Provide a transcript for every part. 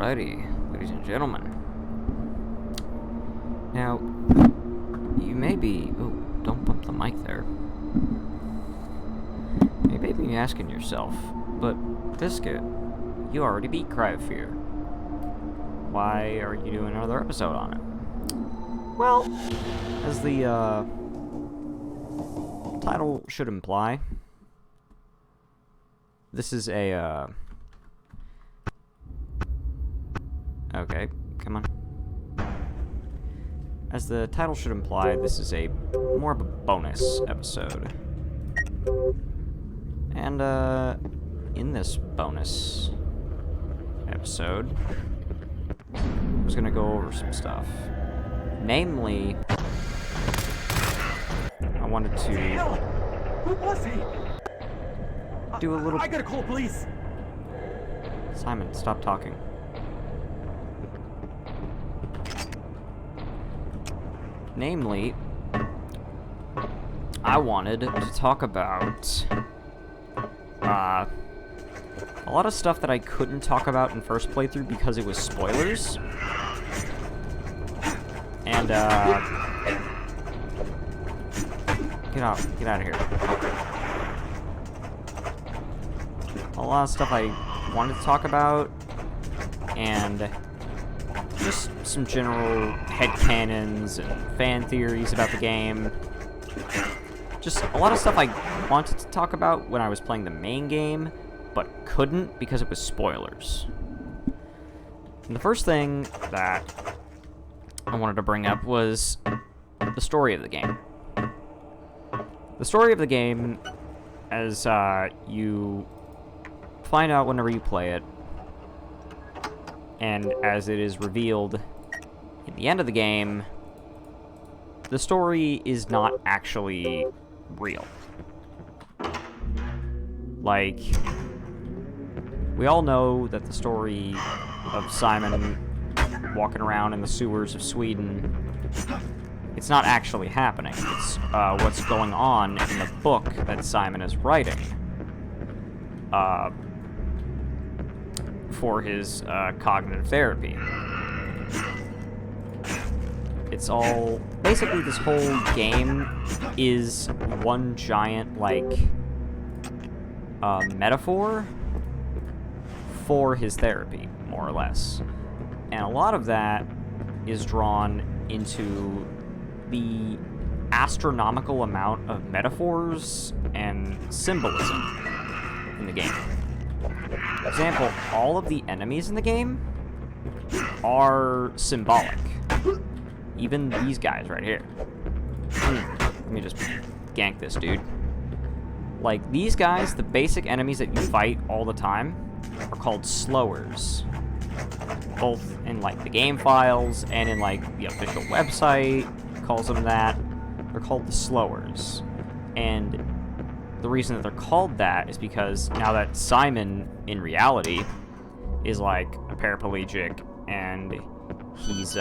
Alrighty, ladies and gentlemen. Now, you may be... Oh, don't bump the mic there. You may be asking yourself, but Biscuit, you already beat Cry of Fear. Why are you doing another episode on it? Well, as the title should imply, this is a okay, come on. As the title should imply, this is a more of a bonus episode. And in this bonus episode, I was gonna go over some stuff. Namely, I wanted to Who was he? do a little... I gotta call police. Simon, stop talking. Namely, I wanted to talk about a lot of stuff that I couldn't talk about in first playthrough because it was spoilers. And, get out of here. A lot of stuff I wanted to talk about, and just some general headcanons and fan theories about the game. Just a lot of stuff I wanted to talk about when I was playing the main game, but couldn't because it was spoilers. And the first thing that I wanted to bring up was the story of the game. The story of the game, as you find out whenever you play it, and as it is revealed in the end of the game, the story is not actually real. Like, we all know that the story of Simon walking around in the sewers of Sweden, it's not actually happening. It's what's going on in the book that Simon is writing for his cognitive therapy. It's all... Basically, this whole game is one giant, like, metaphor for his therapy, more or less. And a lot of that is drawn into the astronomical amount of metaphors and symbolism in the game. For example, all of the enemies in the game are symbolic. Even these guys right here. Let me just gank this dude. Like, these guys, the basic enemies that you fight all the time, are called slowers. Both in, like, the game files and in, like, the official website calls them that. They're called the slowers. And the reason that they're called that is because now that Simon, in reality, is, like, a paraplegic, and he's,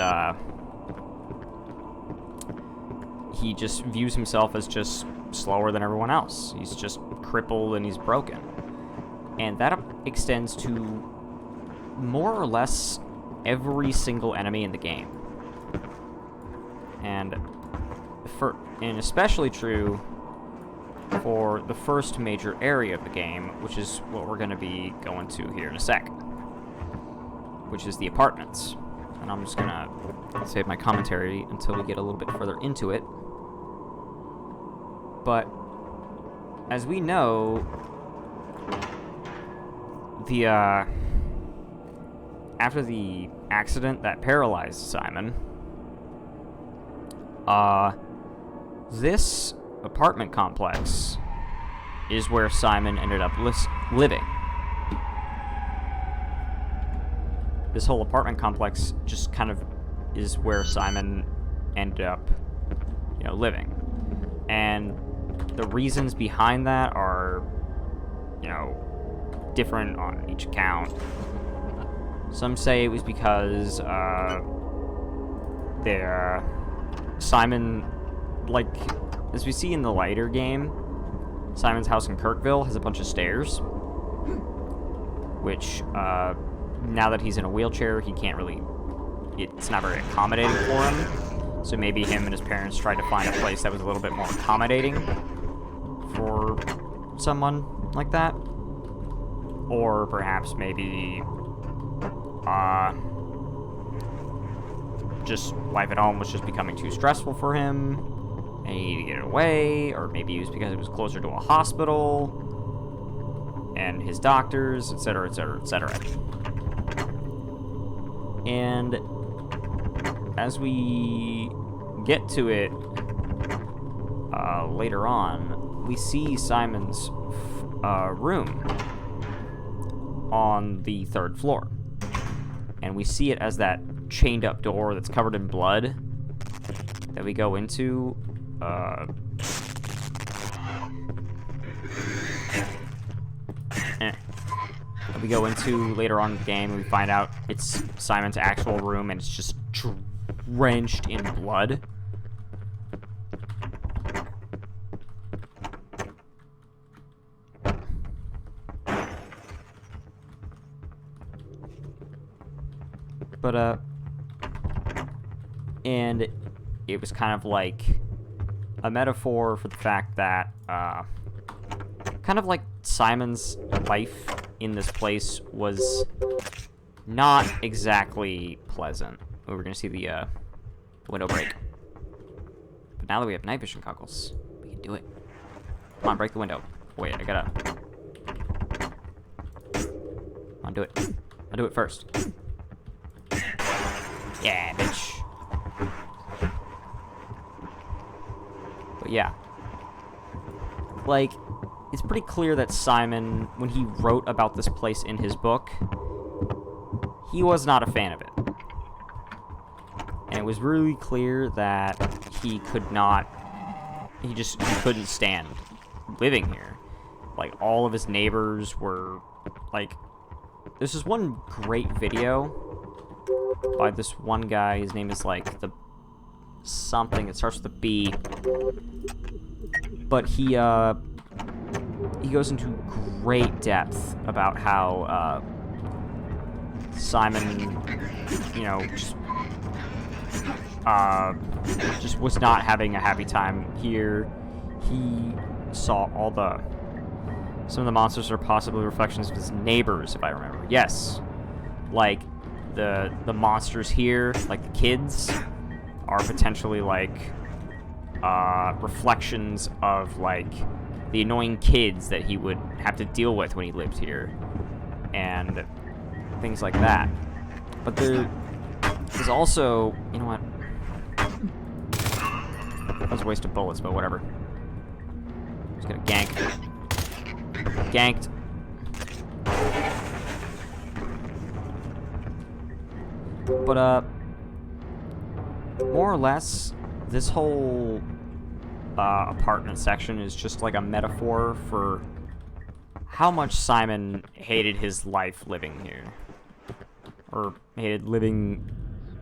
he just views himself as just slower than everyone else. He's just crippled and he's broken. And that extends to more or less every single enemy in the game. And especially true for the first major area of the game, which is what we're going to be going to here in a sec, which is the apartments. And I'm just going to save my commentary until we get a little bit further into it. But as we know, the after the accident that paralyzed Simon, this apartment complex is where Simon ended up living. This whole apartment complex just kind of is where Simon ended up, living. And the reasons behind that are, different on each account. Some say it was because Simon, like, as we see in the later game, Simon's house in Kirkville has a bunch of stairs, which now that he's in a wheelchair, he can't really... It's not very accommodating for him. So maybe him and his parents tried to find a place that was a little bit more accommodating for someone like that. Or perhaps maybe... just life at home was just becoming too stressful for him, and he needed to get away, or maybe it was because it was closer to a hospital, and his doctors, etc., etc., etc. And as we get to it later on, we see Simon's room on the 3rd floor. And we see it as that chained up door that's covered in blood that we go into. That we go into later on in the game, and we find out it's Simon's actual room, and it's just drenched in blood. But, and it was kind of like a metaphor for the fact that, kind of like Simon's life in this place was not exactly pleasant. Oh, we're gonna see the window break. But now that we have night vision goggles, we can do it. Come on, break the window. Wait, I gotta... Come on, do it. I'll do it first. Yeah, bitch. But yeah. Like, it's pretty clear that Simon, when he wrote about this place in his book, he was not a fan of it. And it was really clear that he could not, he couldn't stand living here. Like, all of his neighbors were, like, this is one great video by this one guy. His name is like the something. It starts with a B. But he goes into great depth about how Simon, you know, just was not having a happy time here. He saw some of the monsters are possibly reflections of his neighbors, if I remember. Yes, like the monsters here, like the kids, are potentially like reflections of like the annoying kids that he would have to deal with when he lived here, and things like that. But there is also, you know what? That was a waste of bullets, but whatever. Just gonna gank. Ganked. But, more or less, this whole apartment section is just like a metaphor for how much Simon hated his life living here. Or hated living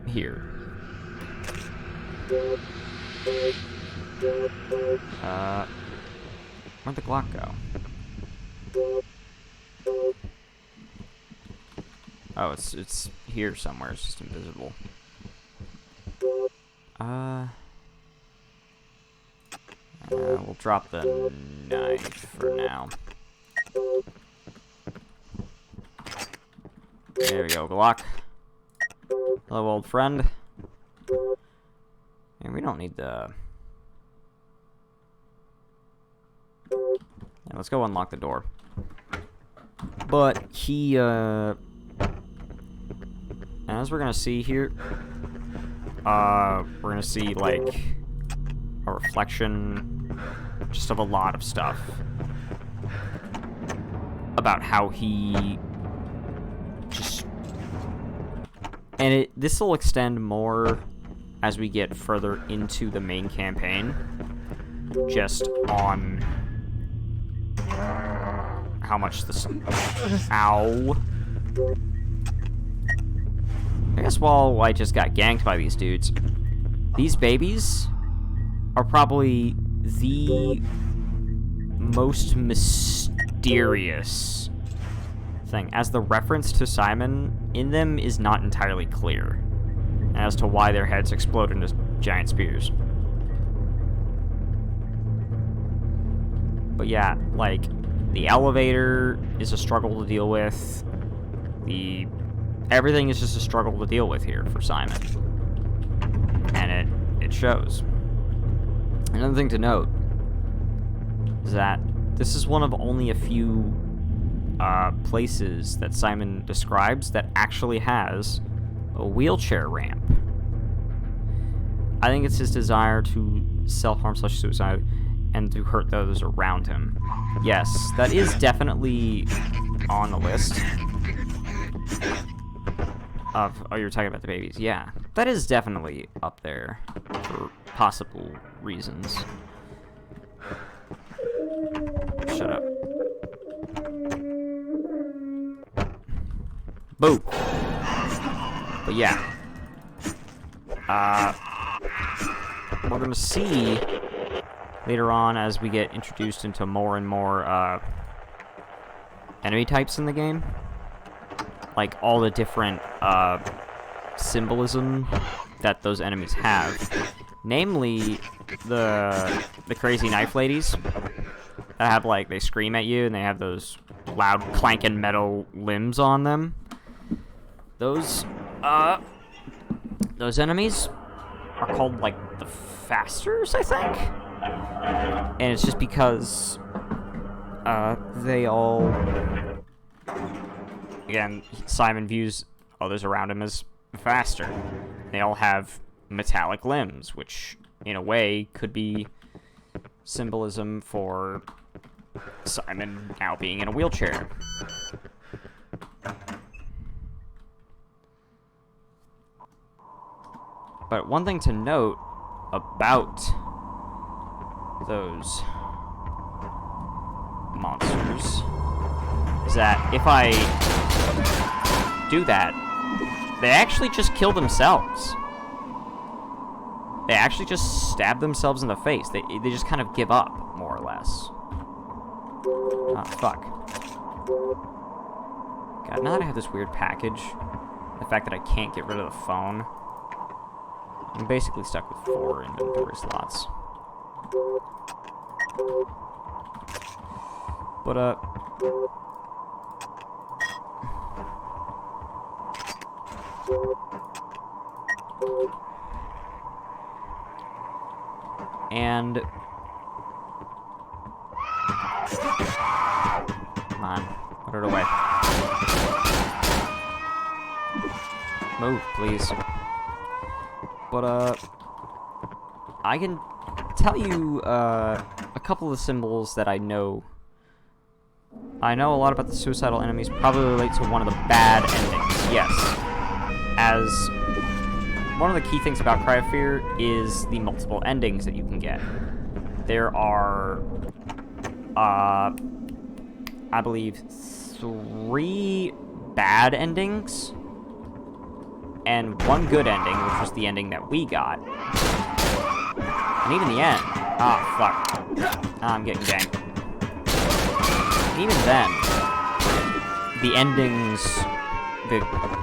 here. Where'd the Glock go? Oh, it's here somewhere. It's just invisible. We'll drop the knife for now. There we go, Glock. Hello, old friend. And we don't need the... Yeah, let's go unlock the door. But he, as we're gonna see here, we're gonna see, like, a reflection just of a lot of stuff about how he just... And this will extend more as we get further into the main campaign, just on how much this... Ow. I guess while I just got ganked by these dudes, these babies are probably the most mysterious thing, as the reference to Simon in them is not entirely clear as to why their heads explode into giant spears. But yeah, like, the elevator is a struggle to deal with. Everything is just a struggle to deal with here for Simon. And it shows. Another thing to note is that this is one of only a few places that Simon describes that actually has a wheelchair ramp. I think it's his desire to self-harm/suicide and to hurt those around him. Yes, that is definitely on the list of... Oh, you're talking about the babies. Yeah, that is definitely up there for possible reasons. Shut up. Boo! But yeah. We're gonna see later on as we get introduced into more and more enemy types in the game, like all the different symbolism that those enemies have, namely the crazy knife ladies that have, like, they scream at you and they have those loud clanking metal limbs on them. Those enemies are called, like, the Fasters, I think? And it's just because they all... Again, Simon views others around him as faster. They all have metallic limbs, which, in a way, could be symbolism for Simon now being in a wheelchair. But one thing to note about those monsters is that if I do that, they actually just kill themselves. They actually just stab themselves in the face. They just kind of give up, more or less. Oh, fuck. God, now that I have this weird package, the fact that I can't get rid of the phone, I'm basically stuck with 4 inventory slots. But, and... Come on, put it away. Move, please. But, I can tell you, a couple of symbols that I know. I know a lot about the suicidal enemies probably relate to one of the bad endings, yes. As one of the key things about Cry of Fear is the multiple endings that you can get. There are, I believe, 3 bad endings and 1 good ending, which was the ending that we got. And even the end. Ah, fuck. I'm getting ganked. Even then, the endings, the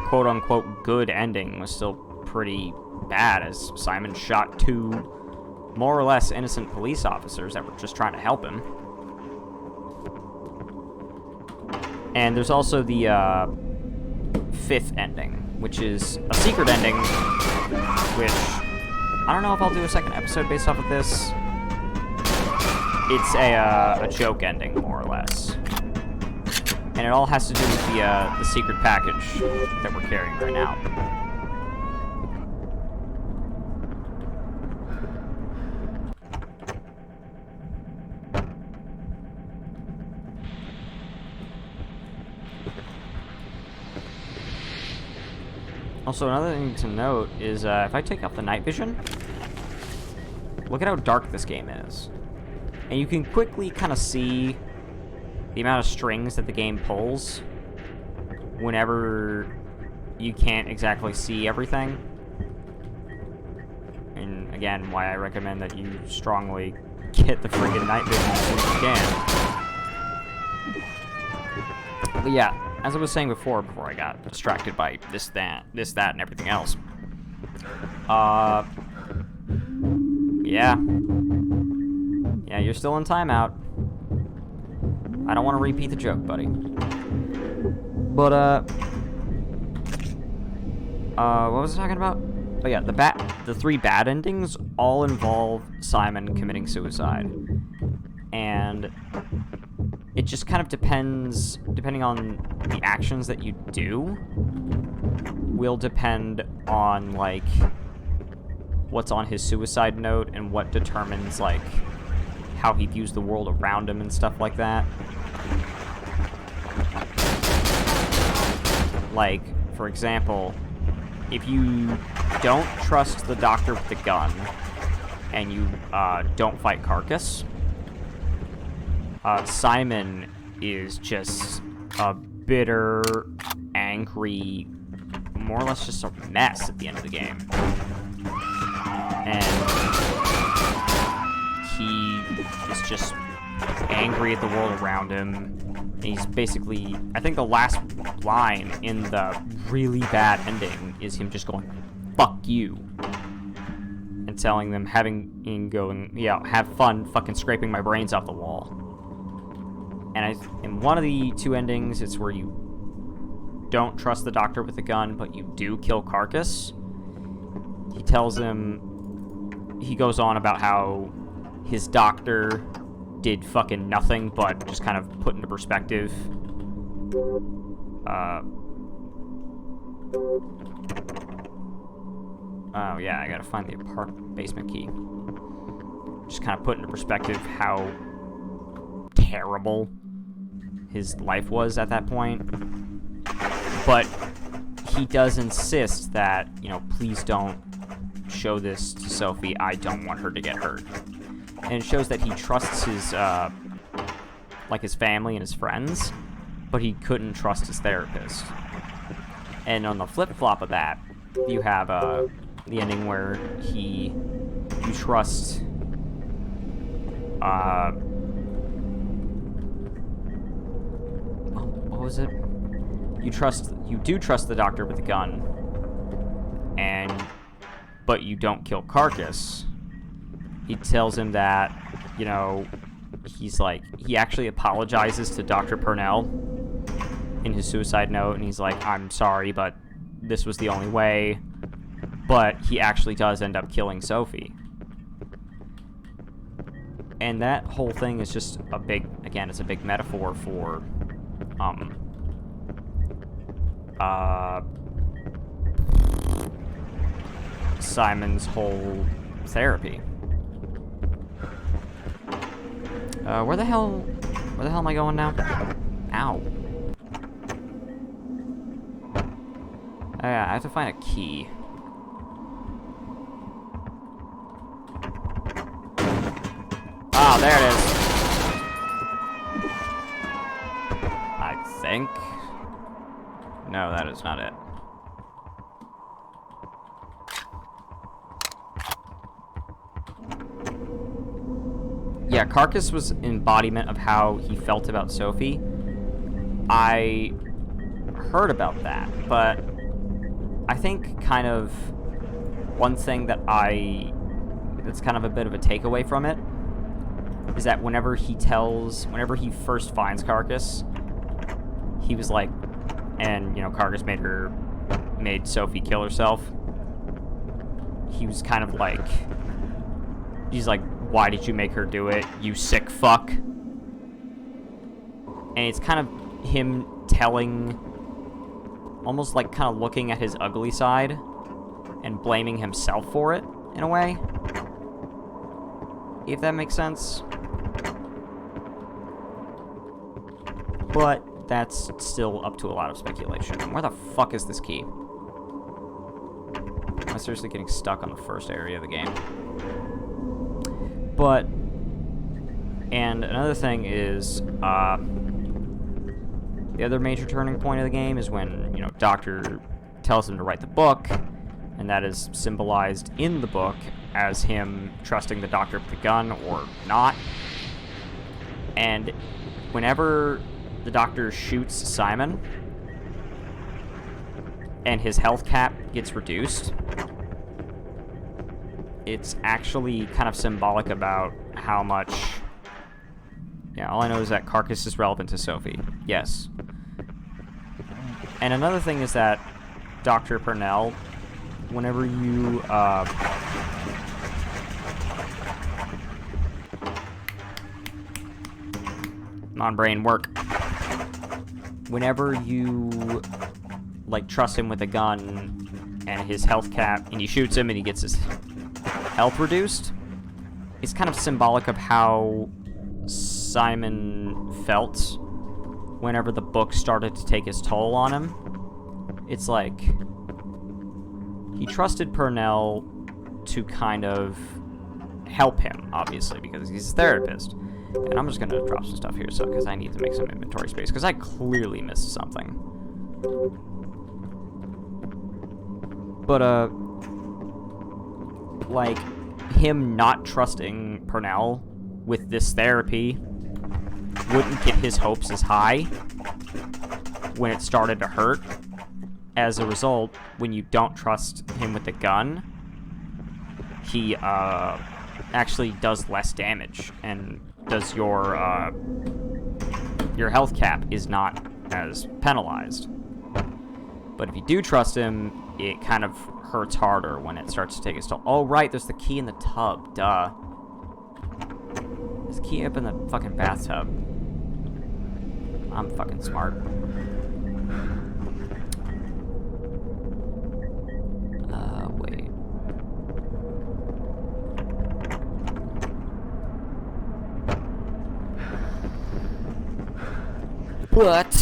quote-unquote good ending was still pretty bad, as Simon shot 2 more or less innocent police officers that were just trying to help him. And there's also the 5th ending, which is a secret ending, which I don't know if I'll do a second episode based off of this. It's a joke ending, more or less. And it all has to do with the secret package that we're carrying right now. Also, another thing to note is if I take off the night vision, look at how dark this game is. And you can quickly kind of see the amount of strings that the game pulls whenever you can't exactly see everything. And again, why I recommend that you strongly get the friggin' night vision as soon as you can. But yeah, as I was saying before I got distracted by this, that, and everything else. Yeah. Yeah, you're still in timeout. I don't want to repeat the joke, buddy. But, what was I talking about? Oh yeah, the 3 bad endings all involve Simon committing suicide. And it just kind of depends, depending on the actions that you do, will depend on, like, what's on his suicide note and what determines, like, how he views the world around him and stuff like that. Like, for example, if you don't trust the doctor with the gun, and you don't fight Carcass, Simon is just a bitter, angry, more or less just a mess at the end of the game. And he is just angry at the world around him. And he's basically, I think the last line in the really bad ending is him just going, "Fuck you." And telling them, have fun fucking scraping my brains off the wall. And in one of the 2 endings, it's where you don't trust the doctor with the gun, but you do kill Carcass. He tells him, he goes on about how his doctor did fucking nothing but just kind of put into perspective oh yeah, I gotta find the basement key. Just kind of put into perspective how terrible his life was at that point. But he does insist that, please don't show this to Sophie. I don't want her to get hurt. And it shows that he trusts his, his family and his friends, but he couldn't trust his therapist. And on the flip-flop of that, you have, the ending where you trust, what was it? You do trust the doctor with the gun, but you don't kill Carcass. He tells him that, he actually apologizes to Dr. Purnell in his suicide note, and he's like, "I'm sorry, but this was the only way." But he actually does end up killing Sophie. And that whole thing is just it's a big metaphor for, Simon's whole therapy. Where the hell am I going now? Ow. Oh yeah, I have to find a key. Ah, there it is. I think. No, that is not it. Yeah, Carcass was an embodiment of how he felt about Sophie. I heard about that, but I think kind of one thing that's kind of a bit of a takeaway from it is that whenever he first finds Carcass, he was like, and Carcass made Sophie kill herself. He was kind of like, he's like, "Why did you make her do it, you sick fuck?" And it's kind of him telling, almost like kind of looking at his ugly side and blaming himself for it, in a way. If that makes sense. But that's still up to a lot of speculation. Where the fuck is this key? Am I seriously getting stuck on the first area of the game? But, and another thing is, the other major turning point of the game is when, Doctor tells him to write the book, and that is symbolized in the book as him trusting the Doctor with the gun or not. And whenever the Doctor shoots Simon, and his health cap gets reduced, it's actually kind of symbolic about how much... Yeah, all I know is that Carcass is relevant to Sophie. Yes. And another thing is that Dr. Purnell, whenever you, non-brain work. Whenever you, like, trust him with a gun and his health cap, and you shoots him and he gets his health reduced, it's kind of symbolic of how Simon felt whenever the book started to take its toll on him. It's like, he trusted Purnell to kind of help him, obviously, because he's a therapist. And I'm just gonna drop some stuff here, so, because I need to make some inventory space, because I clearly missed something. But, like, him not trusting Purnell with this therapy wouldn't get his hopes as high when it started to hurt. As a result, when you don't trust him with the gun, he, actually does less damage, and does your health cap is not as penalized. But if you do trust him, it kind of hurts harder when it starts to take its toll. Oh, right, there's the key in the tub. Duh. There's a key up in the fucking bathtub. I'm fucking smart. Wait. But...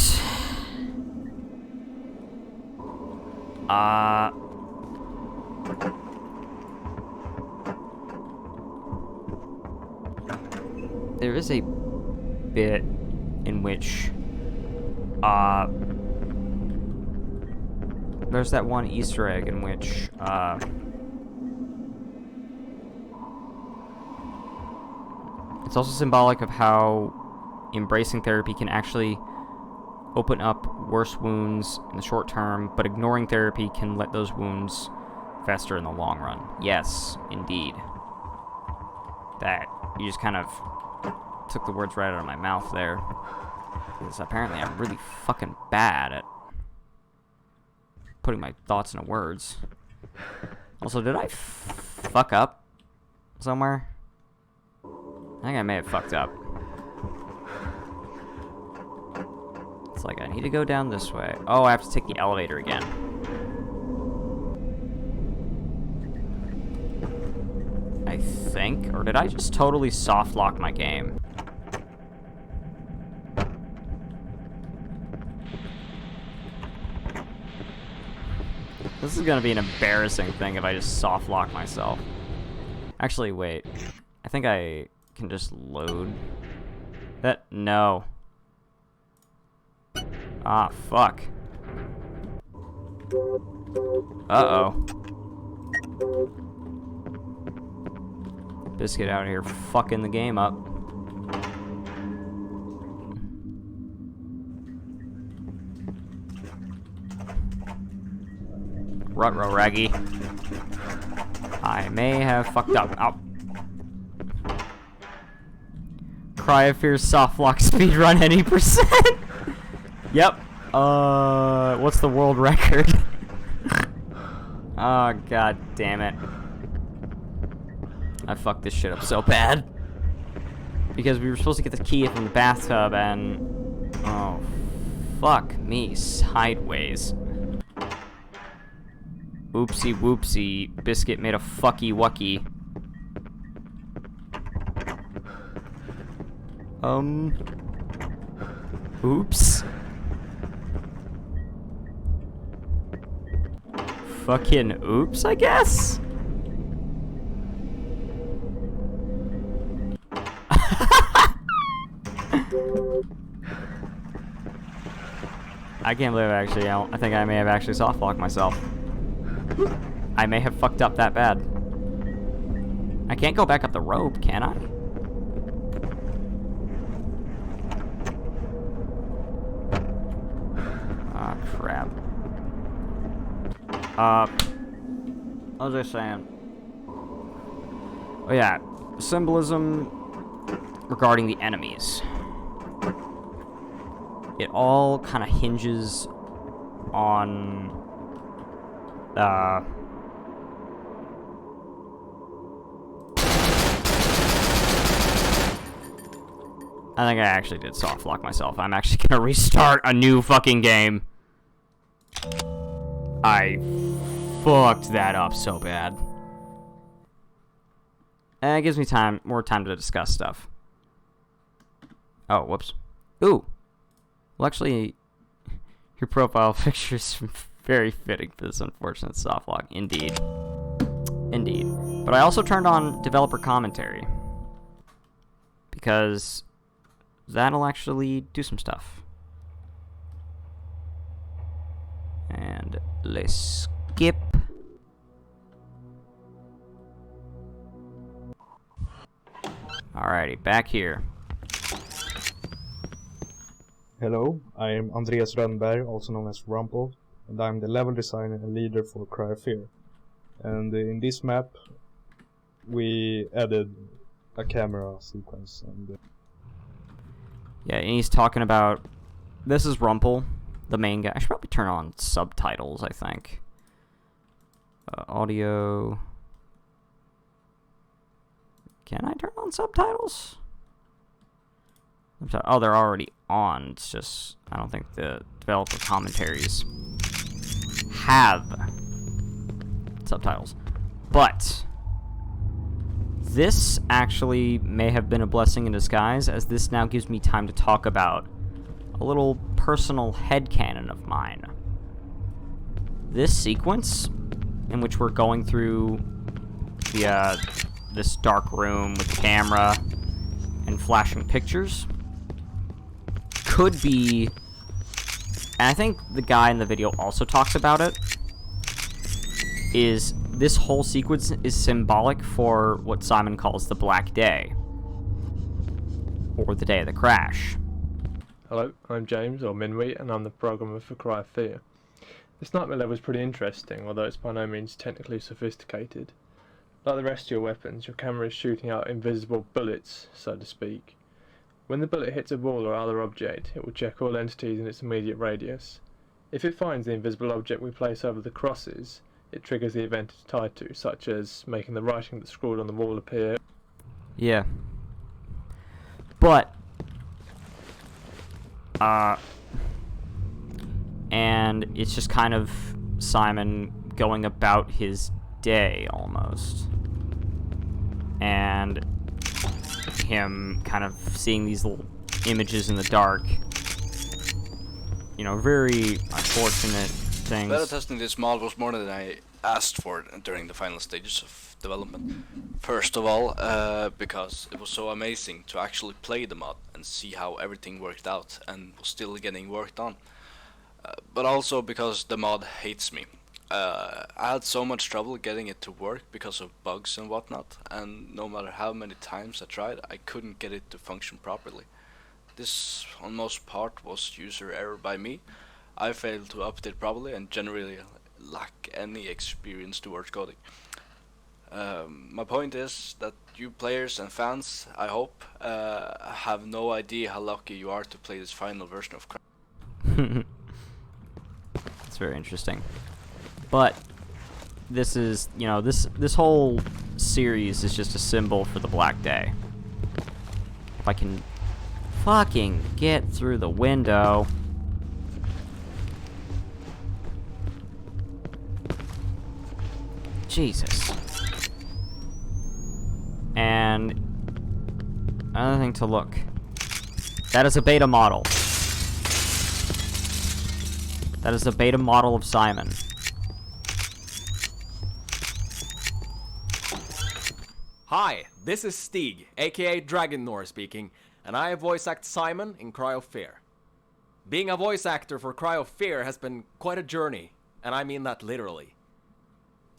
there is a bit in which, there's that one Easter egg in which, it's also symbolic of how embracing therapy can actually open up worse wounds in the short term, but ignoring therapy can let those wounds fester in the long run. Yes, indeed. That, you just kind of took the words right out of my mouth there. Because apparently I'm really fucking bad at putting my thoughts into words. Also, did I fuck up somewhere? I think I may have fucked up. It's like, I need to go down this way. Oh, I have to take the elevator again. I think. Or did I just totally soft lock my game? This is gonna be an embarrassing thing if I just soft lock myself. Actually, wait. I think I can just load that. No. Ah, fuck. Uh-oh. Biscuit out here fucking the game up. Ruh-roh, Raggy. I may have fucked up. Ow. Cry of Fear softlock speedrun any percent. Yep. What's the world record? Oh, god damn it. I fucked this shit up so bad. Because we were supposed to get the key from the bathtub and... Oh, fuck me sideways. Oopsie whoopsie. Biscuit made a fucky wucky. Oops. Fucking oops, I guess? I can't believe I think I may have actually soft-locked myself. I may have fucked up that bad. I can't go back up the rope, can I? Ah, crap. I was just saying. Oh yeah, symbolism regarding the enemies. It all kind of hinges on I think I actually did soft lock myself. I'm actually gonna restart a new fucking game. I fucked that up so bad. It gives me more time to discuss stuff. Oh, whoops. Ooh. Well, actually, your profile picture is very fitting for this unfortunate soft lock. Indeed. Indeed. But I also turned on developer commentary. Because that'll actually do some stuff. And let's skip. Alrighty, back here. Hello, I am Andreas Rönnberg, also known as Rumple, and I'm the level designer and leader for Cry of Fear. And in this map, we added a camera sequence. And yeah, and he's talking about... This is Rumple, the main guy. I should probably turn on subtitles, I think. Audio... Can I turn on subtitles? Oh, they're already on. It's just, I don't think the developer commentaries have subtitles. But this actually may have been a blessing in disguise, as this now gives me time to talk about a little personal headcanon of mine. This sequence, in which we're going through the, this dark room with the camera and flashing pictures, could be, and I think the guy in the video also talks about it, is this whole sequence is symbolic for what Simon calls the Black Day, or the day of the crash. Hello, I'm James, or Minwy, and I'm the programmer for Cry of Fear. This nightmare level is pretty interesting, although it's by no means technically sophisticated. Like the rest of your weapons, your camera is shooting out invisible bullets, so to speak. When the bullet hits a wall or other object, it will check all entities in its immediate radius. If it finds the invisible object we place over the crosses, it triggers the event it's tied to, such as making the writing that's scrawled on the wall appear. Yeah. But, and it's just kind of Simon going about his day, almost. And him kind of seeing these little images in the dark. You know, very unfortunate things. Beta testing this mod was more than I asked for during the final stages of development. First of all, because it was so amazing to actually play the mod and see how everything worked out and was still getting worked on. But also because the mod hates me. I had so much trouble getting it to work because of bugs and whatnot, and no matter how many times I tried, I couldn't get it to function properly. This, on most part, was user error by me. I failed to update properly and generally lack any experience towards coding. My point is that you players and fans, I hope, have no idea how lucky you are to play this final version of Cry. It's very interesting. But this is, you know, this whole series is just a symbol for the Black Day. If I can fucking get through the window. Jesus. And another thing to look. That is a beta model. That is a beta model of Simon. Hi, this is Stig, aka Dragonnor speaking, and I voice act Simon in Cry of Fear. Being a voice actor for Cry of Fear has been quite a journey, and I mean that literally.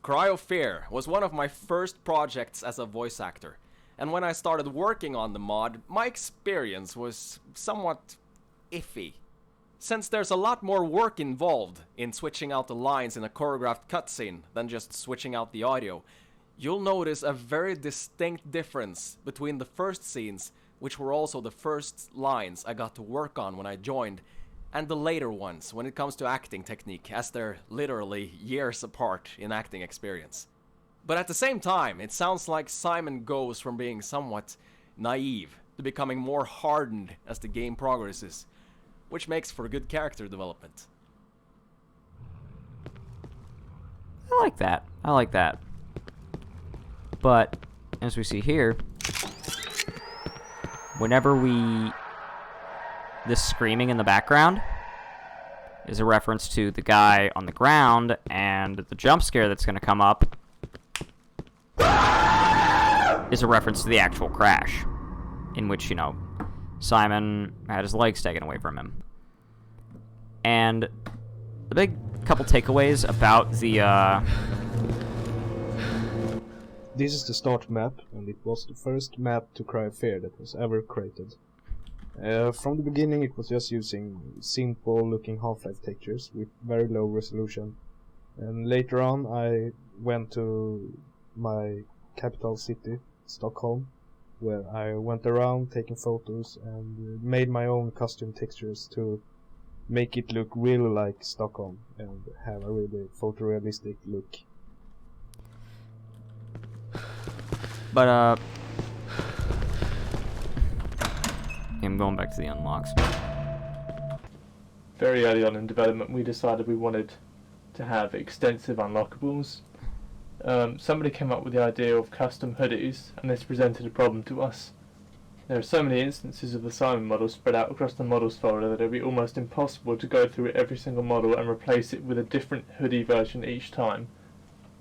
Cry of Fear was one of my first projects as a voice actor, and when I started working on the mod, my experience was somewhat iffy. since there's a lot more work involved in switching out the lines in a choreographed cutscene than just switching out the audio, you'll notice a very distinct difference between the first scenes, which were also the first lines I got to work on when I joined, and the later ones when it comes to acting technique, as they're literally years apart in acting experience. But at the same time, it sounds like Simon goes from being somewhat naive to becoming more hardened as the game progresses, which makes for good character development. I like that. I like that. But, as we see here, whenever this screaming in the background is a reference to the guy on the ground, and the jump scare that's going to come up is a reference to the actual crash, in which, you know, Simon had his legs taken away from him. And the big couple takeaways about the, This is the start map, and it was the first map to Cry of Fear that was ever created. From the beginning it was just using simple looking Half-Life textures with very low resolution. And later on I went to my capital city, Stockholm, where I went around taking photos and made my own custom textures to make it look really like Stockholm and have a really photorealistic look. But, I'm going back to the unlocks. Very early on in development, we decided we wanted to have extensive unlockables. Somebody came up with the idea of custom hoodies, and this presented a problem to us. There are so many instances of the Simon model spread out across the models folder that it would be almost impossible to go through every single model and replace it with a different hoodie version each time.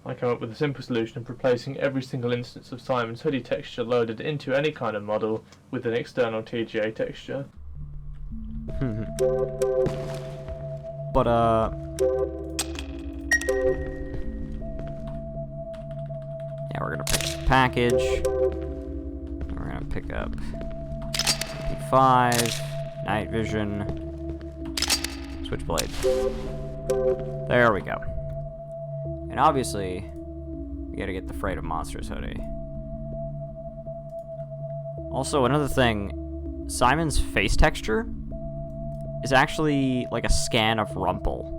I came up with a simple solution of replacing every single instance of Simon's hoodie texture loaded into any kind of model with an external TGA texture. But, yeah, we're gonna pick up the package. We're gonna pick up MP5, night vision, switchblade. There we go. And obviously, we gotta get the Afraid of Monsters hoodie. Also, another thing, Simon's face texture is actually like a scan of Rumpel.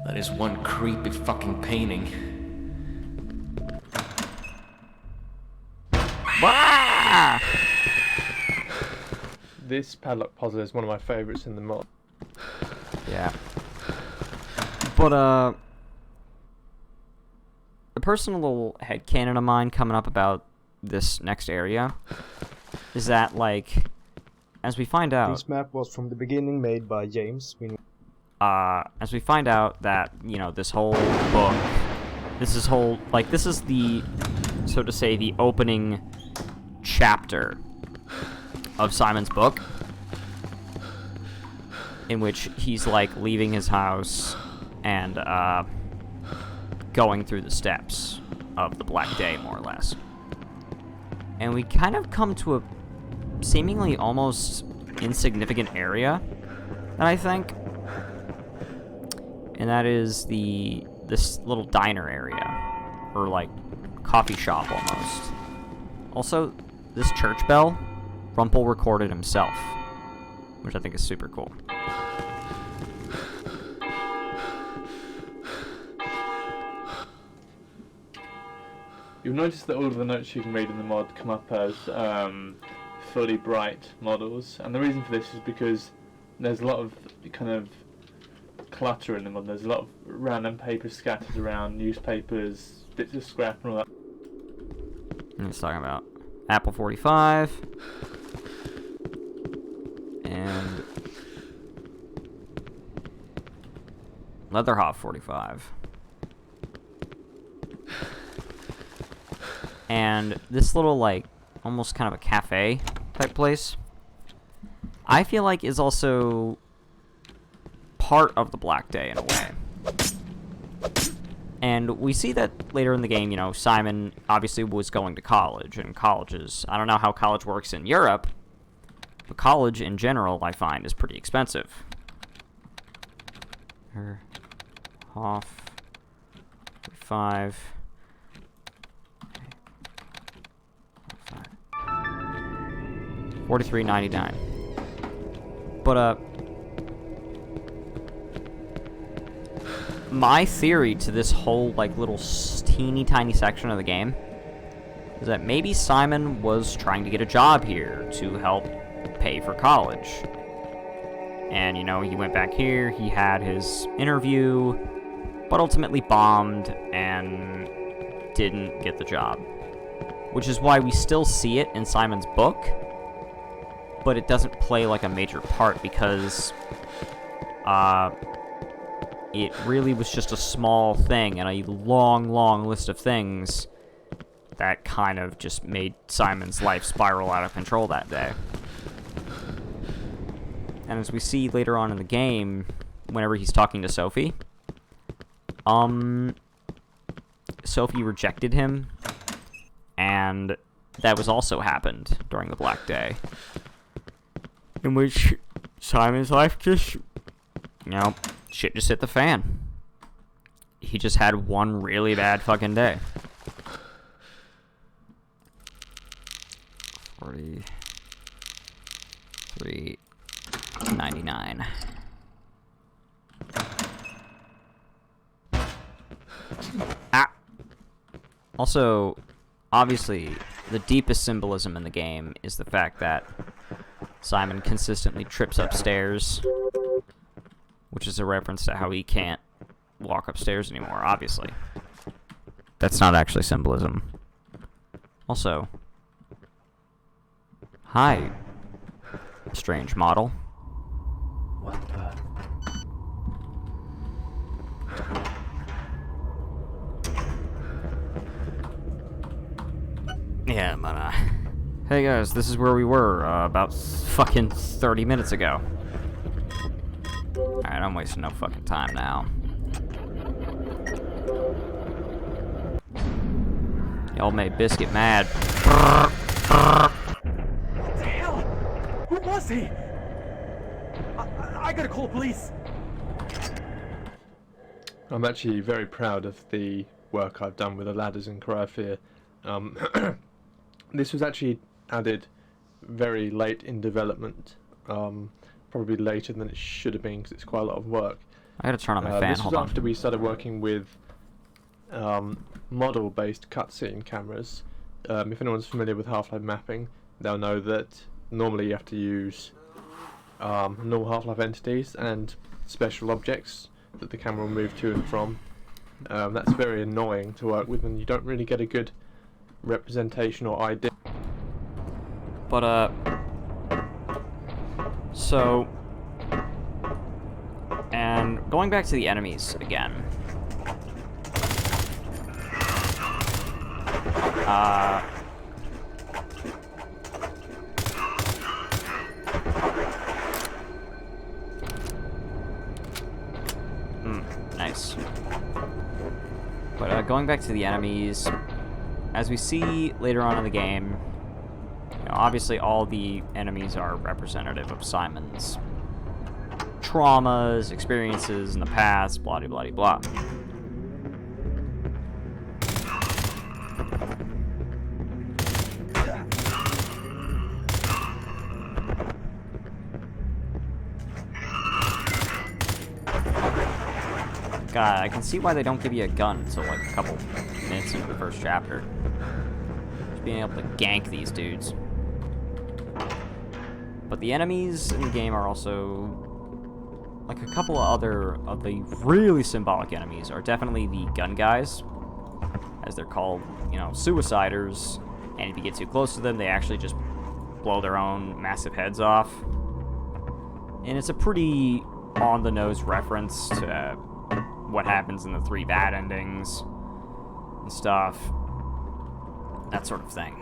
That is one creepy fucking painting. Ah! This padlock puzzle is one of my favourites in the mod. Yeah. But, a personal little headcanon of mine coming up about this next area is that, like, as we find out... This map was from the beginning made by James. As we find out that, you know, this whole book, this is the, so to say, the opening chapter of Simon's book, in which he's, like, leaving his house and, going through the steps of the Black Day, more or less. And we kind of come to a seemingly almost insignificant area, that I think. And that is this little diner area, or like coffee shop almost. Also, this church bell, Rumpel recorded himself, which I think is super cool. You'll notice that all of the notes you can read in the mod come up as fully bright models, and the reason for this is because there's a lot of kind of clutter in the mod. There's a lot of random papers scattered around, newspapers, bits of scrap and all that. And it's talking about Apple 45 and Leatherhoff 45. And this little, like, almost kind of a cafe type place, I feel like is also part of the Black Day in a way. And we see that later in the game, you know, Simon obviously was going to college, and colleges, I don't know how college works in Europe, but college in general, I find, is pretty expensive. Off 5. 43.99. But my theory to this whole like little teeny tiny section of the game is that maybe Simon was trying to get a job here to help pay for college. And you know, he went back here, he had his interview, but ultimately bombed and didn't get the job. Which is why we still see it in Simon's book, but it doesn't play like a major part because it really was just a small thing and a long list of things that kind of just made Simon's life spiral out of control that day. And as we see later on in the game, whenever he's talking to Sophie, Sophie rejected him, and that was also happened during the Black Day, in which Simon's life just, you know, shit just hit the fan. He just had one really bad fucking day. 43.99. Also, obviously, the deepest symbolism in the game is the fact that Simon consistently trips upstairs, which is a reference to how he can't walk upstairs anymore, obviously. That's not actually symbolism. Also, hi, strange model. What the? Yeah, but, hey guys, this is where we were, about fucking 30 minutes ago. Alright, I'm wasting no fucking time now. Y'all made Biscuit mad. What the hell? Who was he? I gotta call the police. I'm actually very proud of the work I've done with the ladders in Cry of Fear. This was actually added very late in development, probably later than it should have been because it's quite a lot of work. I gotta turn on my fan, This hold was on. after we started working with model-based cutscene cameras. If anyone's familiar with Half-Life mapping, they'll know that normally you have to use null Half-Life entities and special objects that the camera will move to and from. That's very annoying to work with, and you don't really get a good representation or idea. But, so, and going back to the enemies again. Nice. But, going back to the enemies, as we see later on in the game, you know, obviously all the enemies are representative of Simon's traumas, experiences in the past, blah blah blah blah. God, I can see why they don't give you a gun until like a couple minutes into the first chapter. Just being able to gank these dudes. But the enemies in the game are also, like, a couple of other of the really symbolic enemies are definitely the gun guys, as they're called, you know, suiciders, and if you get too close to them, they actually just blow their own massive heads off. And it's a pretty on-the-nose reference to what happens in the 3 bad endings and stuff, that sort of thing.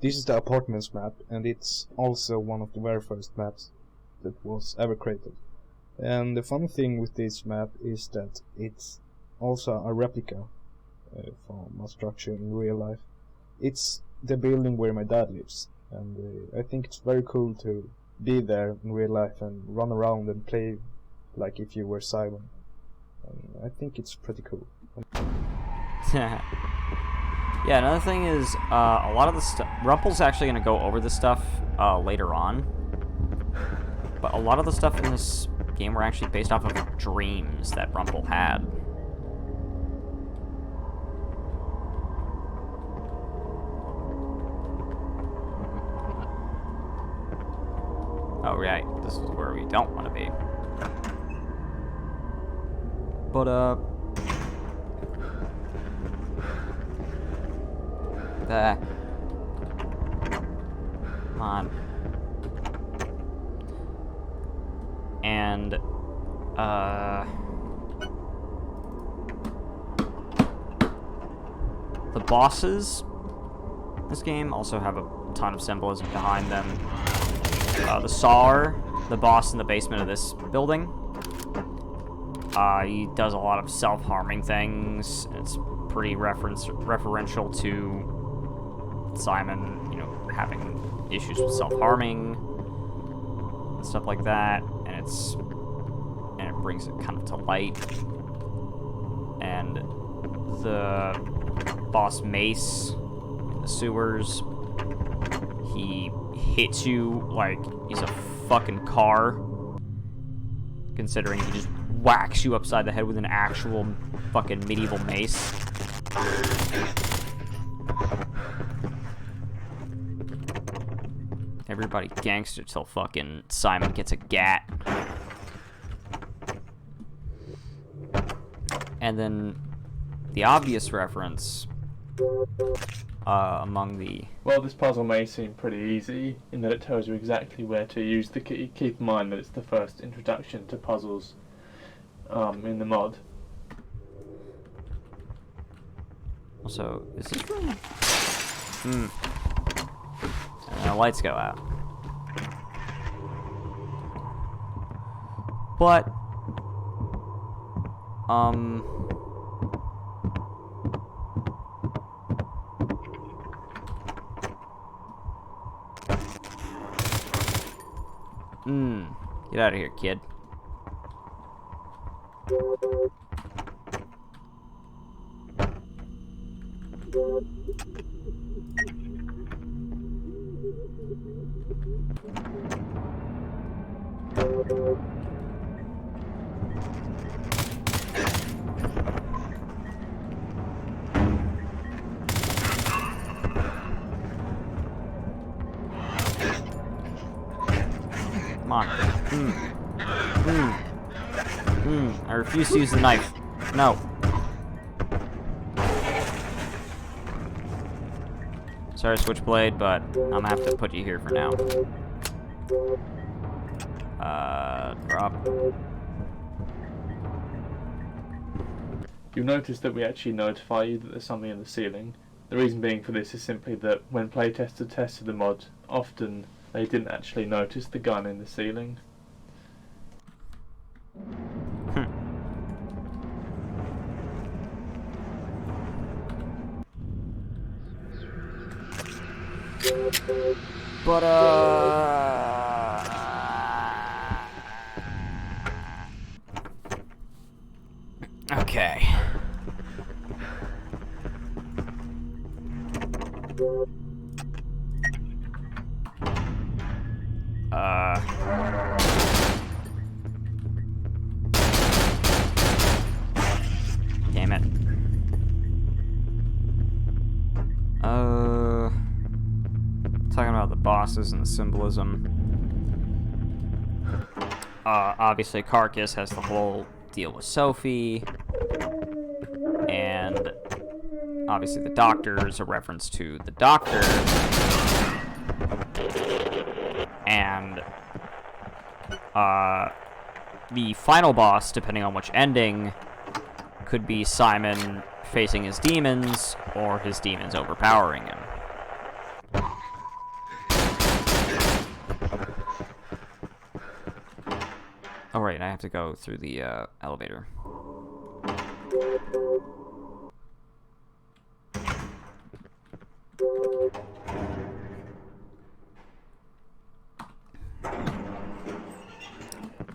This is the apartments map, and it's also one of the very first maps that was ever created. And the fun thing with this map is that it's also a replica from a structure in real life. It's the building where my dad lives, and I think it's very cool to be there in real life and run around and play like if you were Simon. And I think it's pretty cool. Yeah, another thing is, a lot of the stuff... Rumple's actually going to go over this stuff later on. But a lot of the stuff in this game were actually based off of dreams that Rumple had. Oh, right. This is where we don't want to be. But, there. Come on. And, the bosses in this game also have a ton of symbolism behind them. The Tsar, the boss in the basement of this building, he does a lot of self-harming things. It's pretty referential to Simon, you know, having issues with self-harming and stuff like that, and it brings it kind of to light. And the boss Mace in the sewers, he hits you like he's a fucking car, considering he just whacks you upside the head with an actual fucking medieval mace. Everybody gangster till fucking Simon gets a gat. And then the obvious reference among the... Well, this puzzle may seem pretty easy in that it tells you exactly where to use the key. Keep in mind that it's the first introduction to puzzles in the mod. Also, is this room? And the lights go out. But, get out of here, kid. Come on. I refuse to use the knife. No. Sorry, Switchblade, but I'm gonna have to put you here for now. Drop. You'll notice that we actually notify you that there's something in the ceiling. The reason being for this is simply that when playtesters tested the mod, often they didn't actually notice the gun in the ceiling. But, okay. Damn it. Talking about the bosses and the symbolism. Obviously Carcass has the whole deal with Sophie, and obviously the Doctor is a reference to the Doctor, and the final boss, depending on which ending, could be Simon facing his demons, or his demons overpowering him. Oh, right, I have to go through the elevator.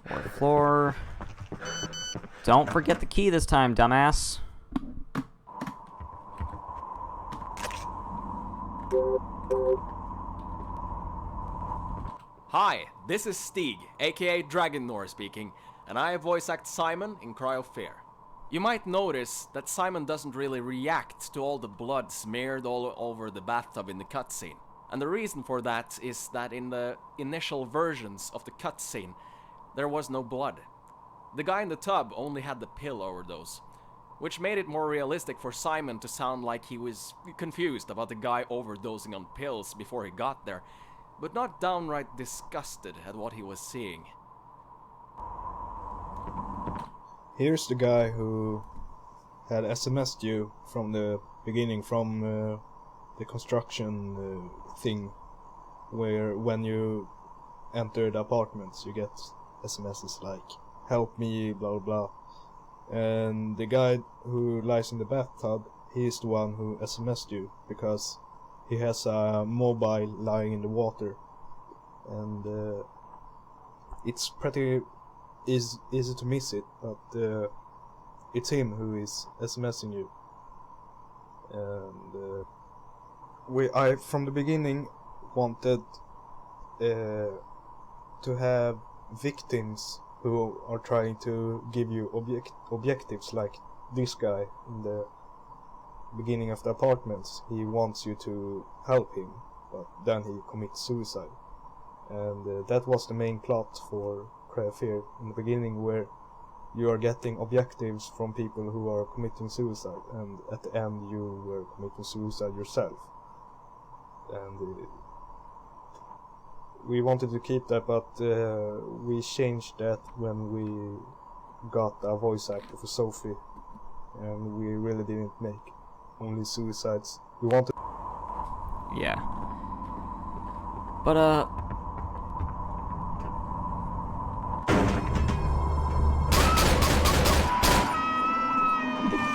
Fourth floor. Don't forget the key this time, dumbass. Hi, this is Stig, aka Dragonnor speaking, and I voice act Simon in Cry of Fear. You might notice that Simon doesn't really react to all the blood smeared all over the bathtub in the cutscene. And the reason for that is that in the initial versions of the cutscene, there was no blood. The guy in the tub only had the pill overdose, which made it more realistic for Simon to sound like he was confused about the guy overdosing on pills before he got there, but not downright disgusted at what he was seeing. Here's the guy who had SMS'd you from the beginning, from the construction thing, where when you enter the apartments you get SMSs like, help me, blah blah blah. And the guy who lies in the bathtub, he's the one who SMS'd you, because he has a mobile lying in the water. And it's pretty easy to miss it, but it's him who is SMSing you. And I from the beginning wanted to have victims who are trying to give you objectives, like this guy in the beginning of the apartments. He wants you to help him, but then he commits suicide. And that was the main plot for Cry of Fear in the beginning, where you are getting objectives from people who are committing suicide, and at the end you were committing suicide yourself. And we wanted to keep that, but we changed that when we got a voice actor for Sophie, and we really didn't make only suicides. We wanted... Yeah. But,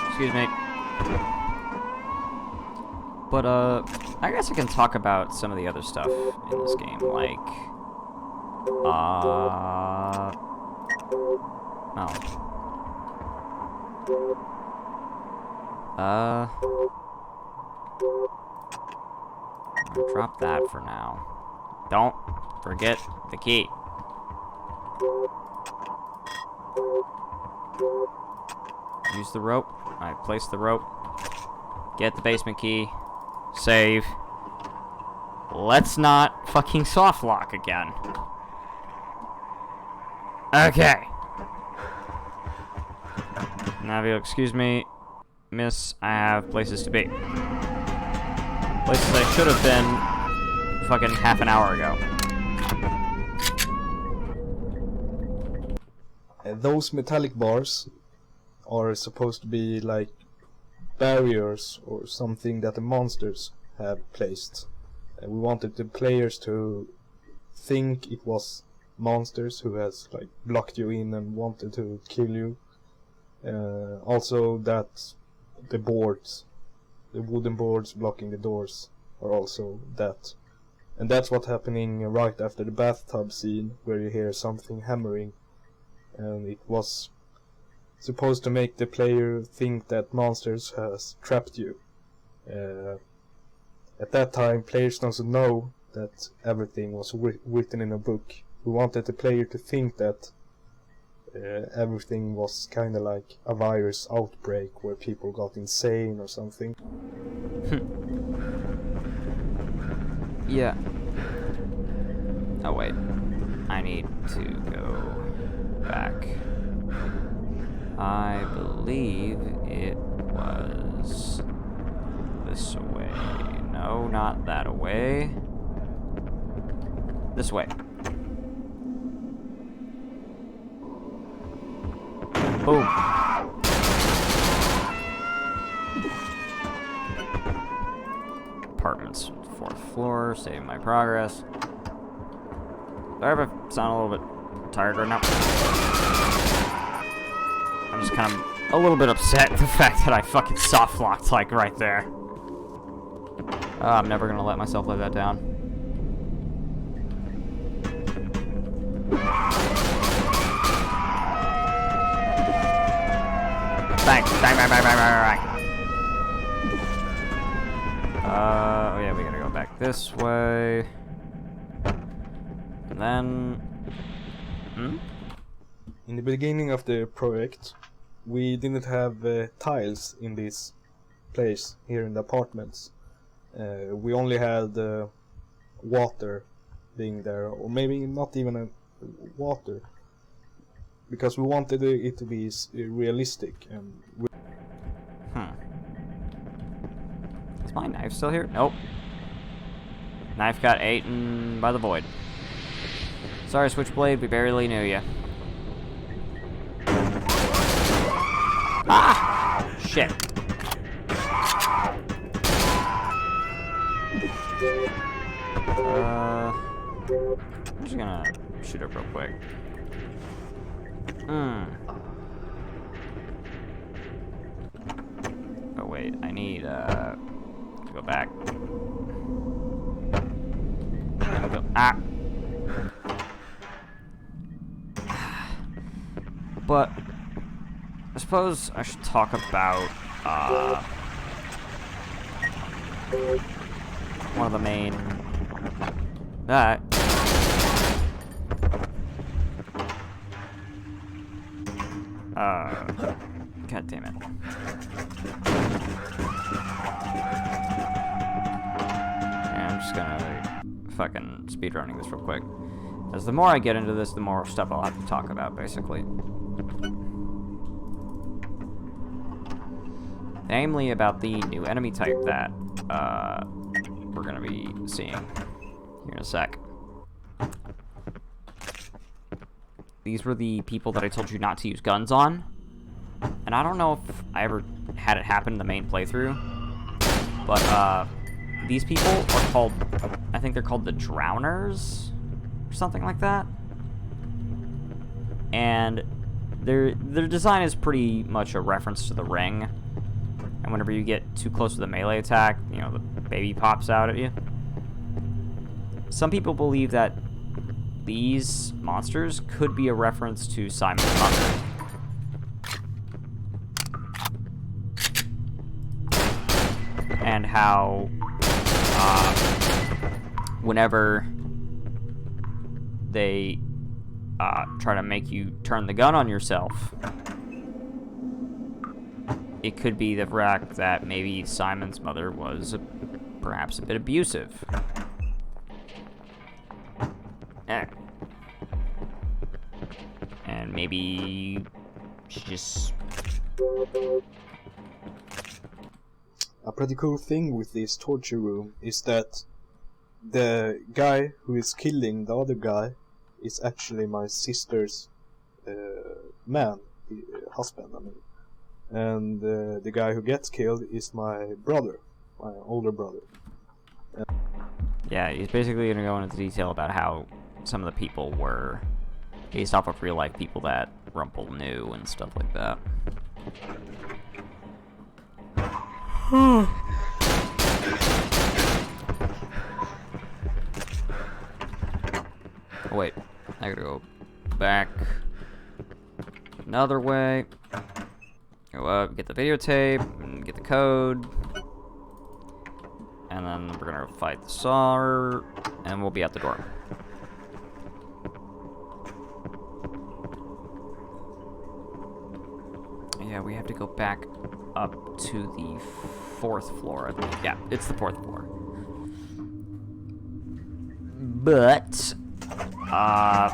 excuse me. But, I guess I can talk about some of the other stuff in this game, like, oh. Drop that for now. Don't forget the key. Use the rope. I place the rope. Get the basement key. Save. Let's not fucking soft lock again. Okay. Now if you'll excuse me, miss, I have places to be. Places I should have been fucking half an hour ago. Those metallic bars are supposed to be like barriers or something that the monsters have placed. We wanted the players to think it was monsters who has like blocked you in and wanted to kill you. Also that the boards, the wooden boards blocking the doors, are also that. And that's what's happening right after the bathtub scene, where you hear something hammering. And it was supposed to make the player think that monsters has trapped you. At that time, players doesn't know that everything was written in a book. We wanted the player to think that everything was kind of like a virus outbreak where people got insane or something. Yeah. Oh wait, I need to go back. I believe it was this way. No, not that way. This way. Boom. Apartments, 4th floor, saving my progress. Sorry if I sound a little bit tired right now. I'm just kind of a little bit upset with the fact that I fucking soft locked like right there. I'm never gonna let myself live that down. Bang, bang, bang, bang, bang, bang, bang. Oh yeah, we gotta go back this way. And then... In the beginning of the project, we didn't have tiles in this place here in the apartments. We only had water being there, or maybe not even a water, because we wanted it to be realistic. And Is my knife still here? Nope. Knife got eaten by the void. Sorry, Switchblade, we barely knew you. Ah! Shit. I'm just gonna shoot up real quick. Oh wait, I need to go back. Ah! But I suppose I should talk about one of the main God damn it. I'm just gonna fucking speedrunning this real quick. As the more I get into this, the more stuff I'll have to talk about, basically. Namely about the new enemy type that we're gonna be seeing here in a sec. These were the people that I told you not to use guns on. And I don't know if I ever had it happen in the main playthrough, but these people are called, I think they're called the Drowners, or something like that. And their design is pretty much a reference to the Ring. And whenever you get too close to the melee attack, you know, the baby pops out at you. Some people believe that these monsters could be a reference to Simon's mother. And how, whenever they try to make you turn the gun on yourself, it could be the fact that maybe Simon's mother was perhaps a bit abusive. And maybe she just... A pretty cool thing with this torture room is that the guy who is killing the other guy is actually my sister's husband, I mean. And the guy who gets killed is my brother, my older brother. Yeah, he's basically going to go into detail about how some of the people were based off of real life people that Rumple knew and stuff like that. Oh wait, I gotta go back another way. Go up, get the videotape, and get the code. And then we're gonna fight the SAR, and we'll be at the door. Yeah, we have to go back up to the 4th floor, I believe. Yeah, it's the 4th floor. But, oh.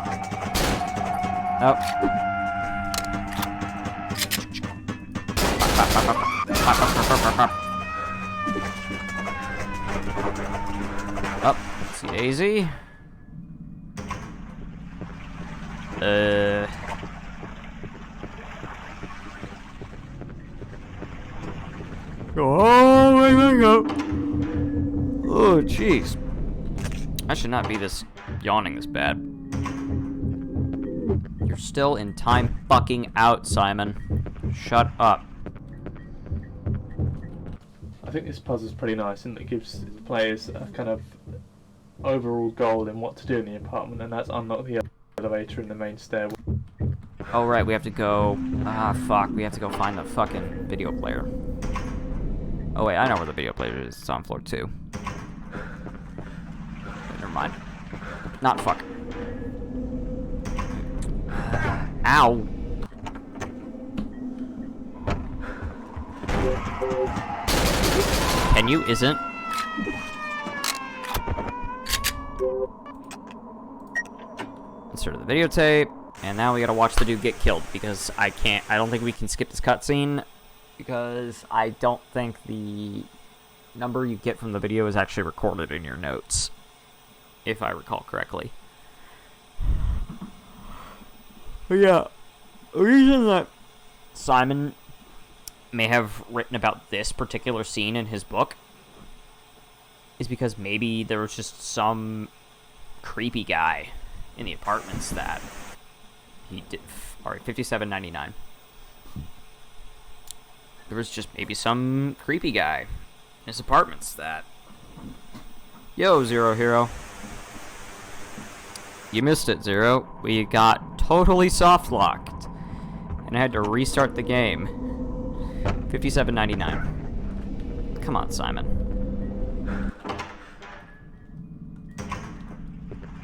Up, see Daisy. Oh, jeez. I should not be yawning this bad. You're You're still in time fucking out, Simon. Shut up. I think this puzzle's pretty nice and it gives the players a kind of overall goal in what to do in the apartment, and that's unlock the elevator in the main stairwell. Oh, right, we have to go... Ah, fuck. We have to go find the fucking video player. Oh, wait, I know where the video player is. It's on floor 2. Never mind. Not fuck. Ow. Can you? Isn't? Insert the videotape. And now we gotta watch the dude get killed, because I don't think we can skip this cutscene, because I don't think the number you get from the video is actually recorded in your notes, if I recall correctly. But yeah, the reason that Simon may have written about this particular scene in his book is because maybe there was just some creepy guy in the apartments that he did. Alright, $57.99. There was just maybe some creepy guy in his apartments that... Yo, Zero Hero. You missed it, Zero. We got totally soft-locked. And I had to restart the game. $57.99. Come on, Simon.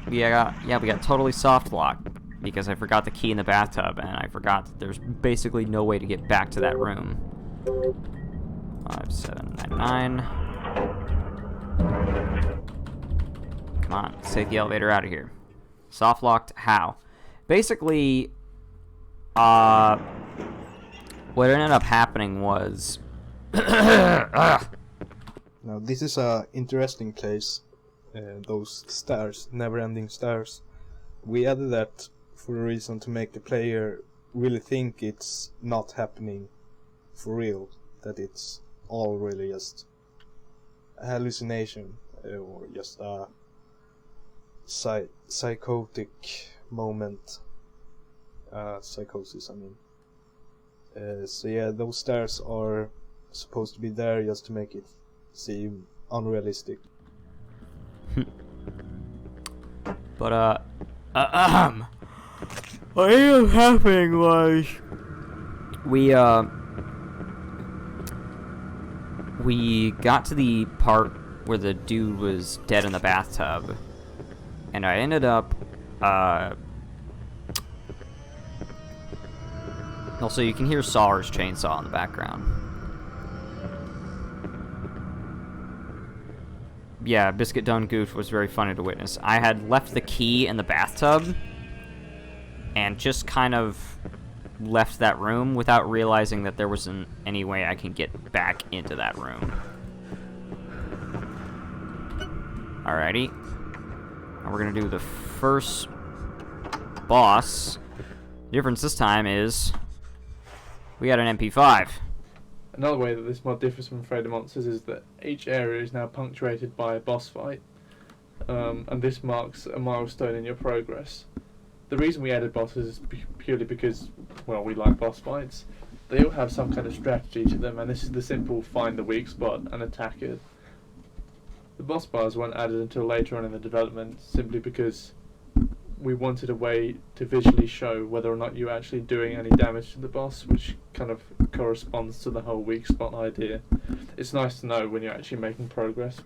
We got totally soft-locked. Because I forgot the key in the bathtub, and I forgot that there's basically no way to get back to that room. 5799. Come on, let's take the elevator out of here. Soft locked, how? Basically, what ended up happening was... Now this is a interesting place. Those stairs, never-ending stairs. We added that for a reason to make the player really think it's not happening for real, that it's all really just a hallucination or just a psychotic moment, psychosis I mean. So yeah, those stairs are supposed to be there just to make it seem unrealistic. But what ended up happening was we got to the part where the dude was dead in the bathtub, and I ended up also you can hear Saw's chainsaw in the background. Yeah, Biscuit Done Goof was very funny to witness. I had left the key in the bathtub and just kind of left that room without realizing that there wasn't any way I can get back into that room. Alrighty. Now we're gonna do the first boss. The difference this time is we got an MP5. Another way that this mod differs from Afraid of Monsters is that each area is now punctuated by a boss fight, and this marks a milestone in your progress. The reason we added bosses is purely because, well, we like boss fights. They all have some kind of strategy to them, and this is the simple find the weak spot and attack it. The boss bars weren't added until later on in the development, simply because we wanted a way to visually show whether or not you're actually doing any damage to the boss, which kind of corresponds to the whole weak spot idea. It's nice to know when you're actually making progress.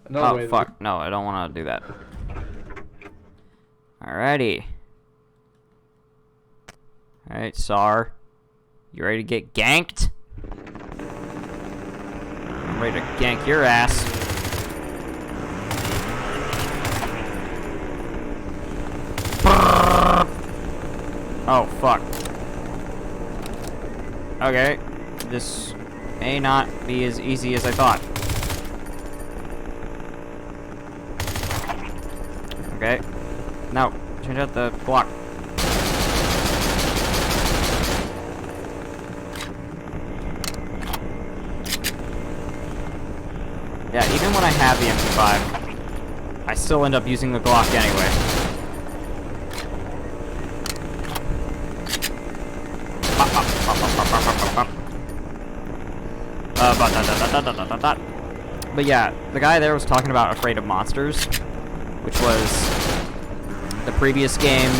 Another way fuck, no, I don't want to do that. Alrighty. Alright, Sar. You ready to get ganked? I'm ready to gank your ass. Oh, fuck. Okay. This may not be as easy as I thought. Okay. No. Change out the block. Yeah, even when I have the MP5, I still end up using the Glock anyway. But yeah, the guy there was talking about Afraid of Monsters, which was the previous game,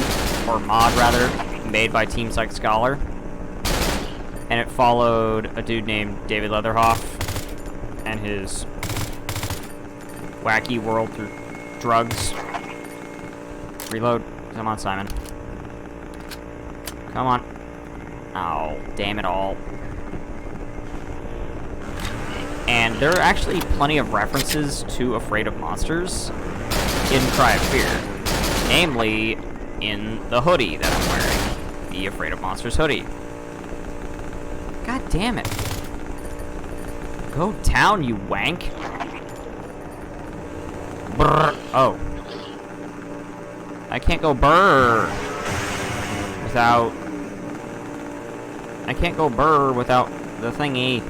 or mod rather, made by Team Psych Scholar. And it followed a dude named David Leatherhoff and his wacky world through drugs. Reload. Come on, Simon. Come on. Oh, damn it all. And there are actually plenty of references to Afraid of Monsters in Cry of Fear. Namely, in the hoodie that I'm wearing. The Afraid of Monsters hoodie. God damn it. Go down, you wank. Brr. Oh. I can't go brr without... I can't go brr without the thingy.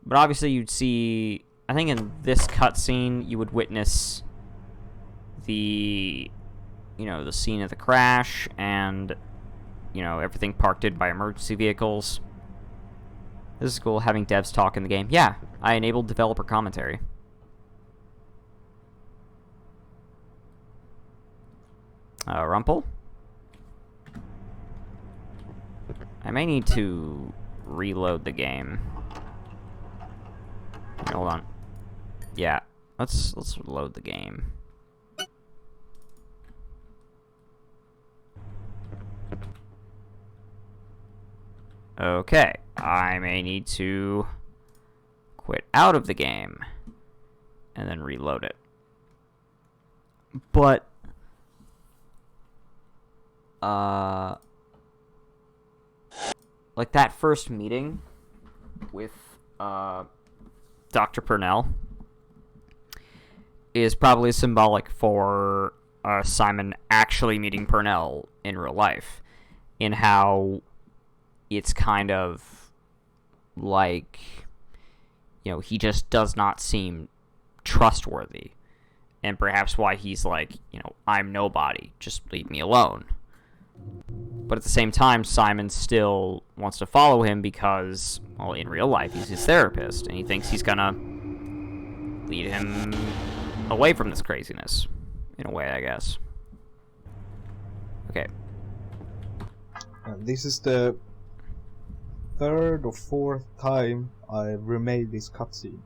But obviously you'd see... I think in this cutscene you would witness the... You know, the scene of the crash and... You know, everything parked in by emergency vehicles. This is cool, having devs talk in the game. Yeah, I enabled developer commentary. Rumpel? I may need to reload the game. Hold on. Yeah, let's load the game. Okay, I may need to quit out of the game and then reload it. But like that first meeting with Dr. Purnell is probably symbolic for Simon actually meeting Purnell in real life, in how it's kind of like, you know, he just does not seem trustworthy, and perhaps why he's like, you know, I'm nobody, just leave me alone. But at the same time, Simon still wants to follow him because, well, in real life, he's his therapist, and he thinks he's gonna lead him away from this craziness, in a way, I guess. Okay. This is the third or fourth time I remade this cutscene.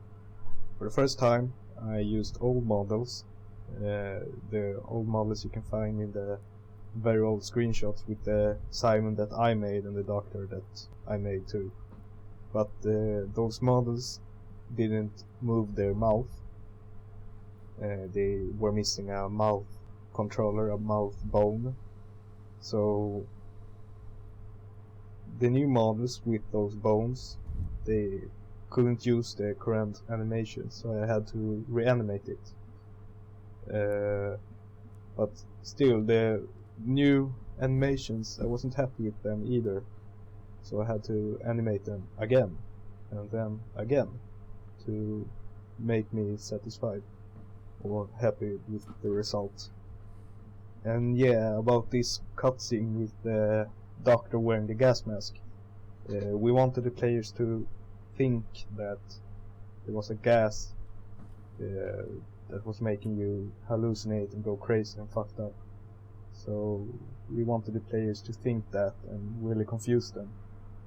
For the first time, I used old models, the old models you can find in the very old screenshots with the Simon that I made and the doctor that I made too. But those models didn't move their mouth. They were missing a mouth controller, a mouth bone. So the new models with those bones, they couldn't use the current animation, so I had to reanimate it. But still, the new animations, I wasn't happy with them either, so I had to animate them again and then again to make me satisfied or happy with the result. And yeah, about this cutscene with the doctor wearing the gas mask, we wanted the players to think that there was a gas that was making you hallucinate and go crazy and fucked up. So we wanted the players to think that and really confuse them.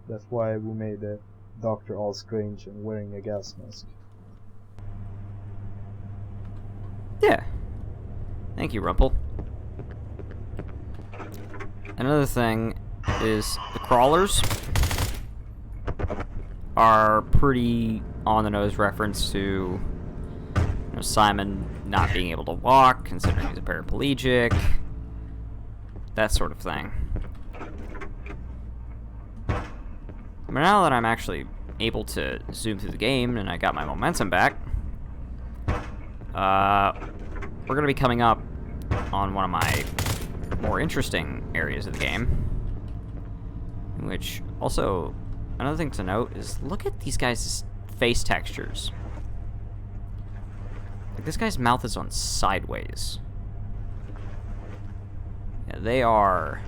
That's why we made the doctor all strange and wearing a gas mask. Yeah. Thank you, Rumpel. Another thing is the crawlers are pretty on-the-nose reference to, you know, Simon not being able to walk, considering he's a paraplegic, that sort of thing. But now that I'm actually able to zoom through the game and I got my momentum back, we're going to be coming up on one of my more interesting areas of the game, which also, another thing to note is, look at these guys' face textures. Like, this guy's mouth is on sideways. Yeah, they are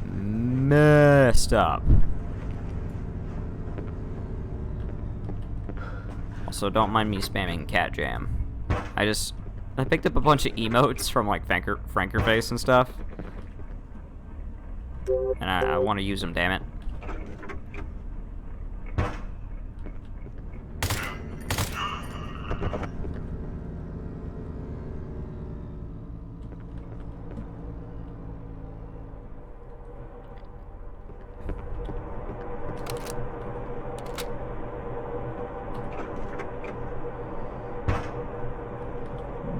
messed up. so don't mind me spamming cat jam. I picked up a bunch of emotes from like Frankerface and stuff. And I want to use them, damn it.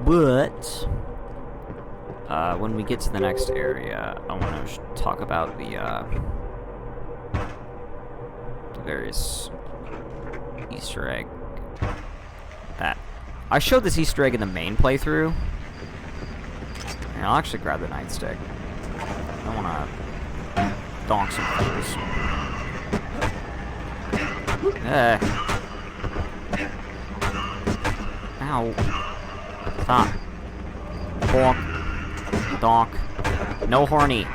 But when we get to the next area, I want to talk about the various Easter egg. That I showed this Easter egg in the main playthrough. And I'll actually grab the nightstick. I want to donk some fools. Ow. Stop. Bonk. Donk. No horny.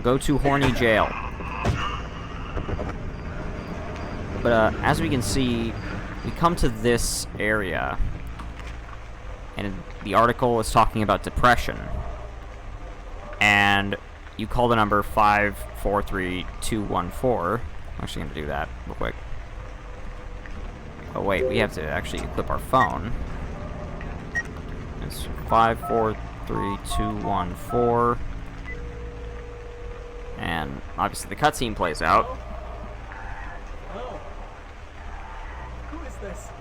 Go to horny jail. But as we can see, we come to this area, and the article is talking about depression. And you call the number 543214. I'm actually going to do that real quick. Oh wait, we have to actually equip our phone. It's 543214. And obviously the cutscene plays out. Oh. Who is this?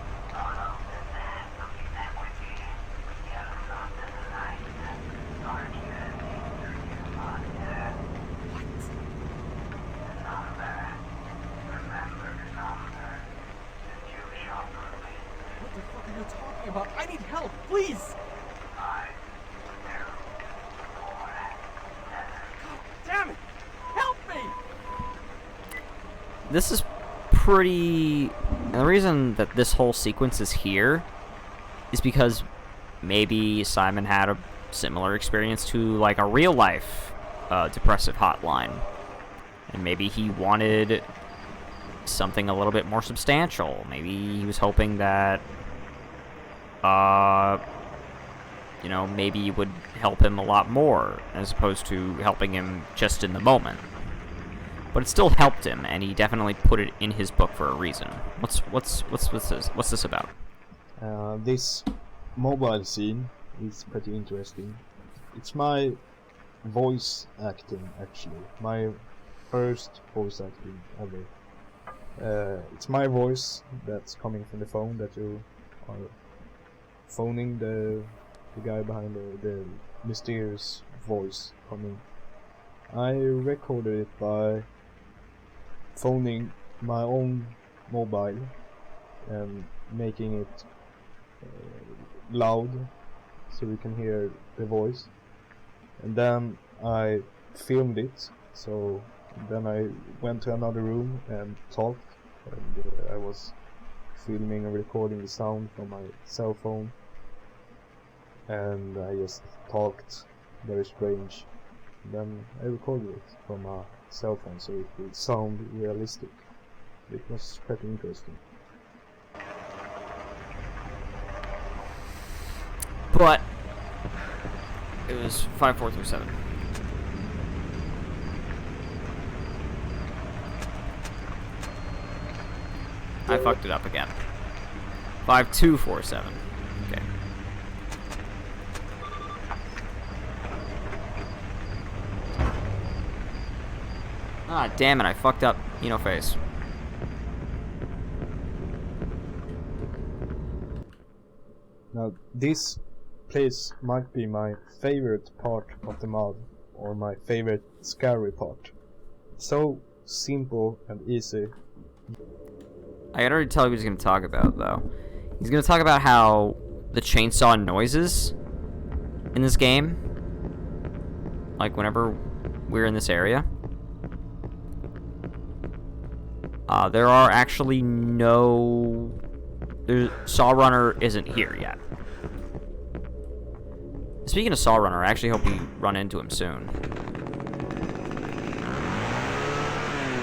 What the fuck are you talking about? I need help, please! God damn it! Help me! This is pretty... And the reason that this whole sequence is here is because maybe Simon had a similar experience to, like, a real-life depressive hotline. And maybe he wanted something a little bit more substantial. Maybe he was hoping that, you know, maybe it would help him a lot more, as opposed to helping him just in the moment. But it still helped him, and he definitely put it in his book for a reason. What's this about? This mobile scene is pretty interesting. It's my voice acting, actually. My first voice acting ever. It's my voice that's coming from the phone that you are phoning the guy behind the mysterious voice coming. I recorded it by phoning my own mobile and making it loud so we can hear the voice, and then I filmed it. So then I went to another room and talked, and I was filming and recording the sound from my cell phone, and I just talked very strange. Then I recorded it from a cell phone so it would sound realistic. It was pretty interesting. But it was 5437. I fucked it up again. 5247. Okay. Ah, damn it, I fucked up face. Now this place might be my favorite part of the mod, or my favorite scary part. So simple and easy. I can already tell you what he's going to talk about, though. He's going to talk about how the chainsaw noises in this game, like whenever we're in this area, there are actually no... Saw Runner isn't here yet. Speaking of Saw Runner, I actually hope we run into him soon.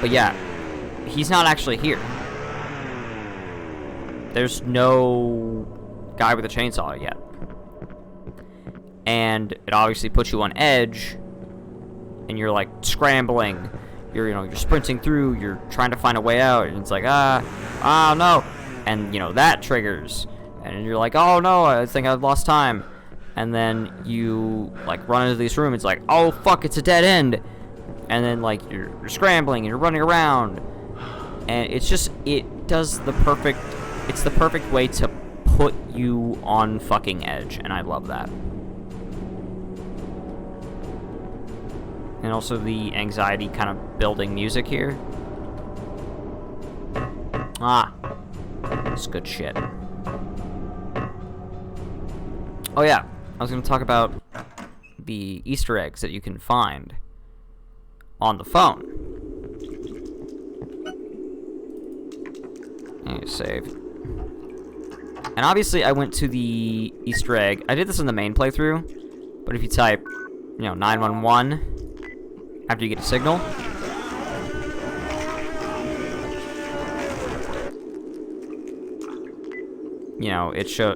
But yeah, he's not actually here. there's no guy with a chainsaw yet. And it obviously puts you on edge, and you're like scrambling. You're sprinting through, you're trying to find a way out, and it's like, oh no. And that triggers. And you're like, oh no, I think I've lost time. And then you like run into this room, it's like, oh fuck, it's a dead end. And then like you're scrambling and you're running around. And it's the perfect way to put you on fucking edge, and I love that. And also the anxiety kind of building music here. It's good shit. Oh yeah, I was going to talk about the Easter eggs that you can find on the phone. And save. And obviously I went to the Easter egg. I did this in the main playthrough, but if you type, 911 after you get a signal,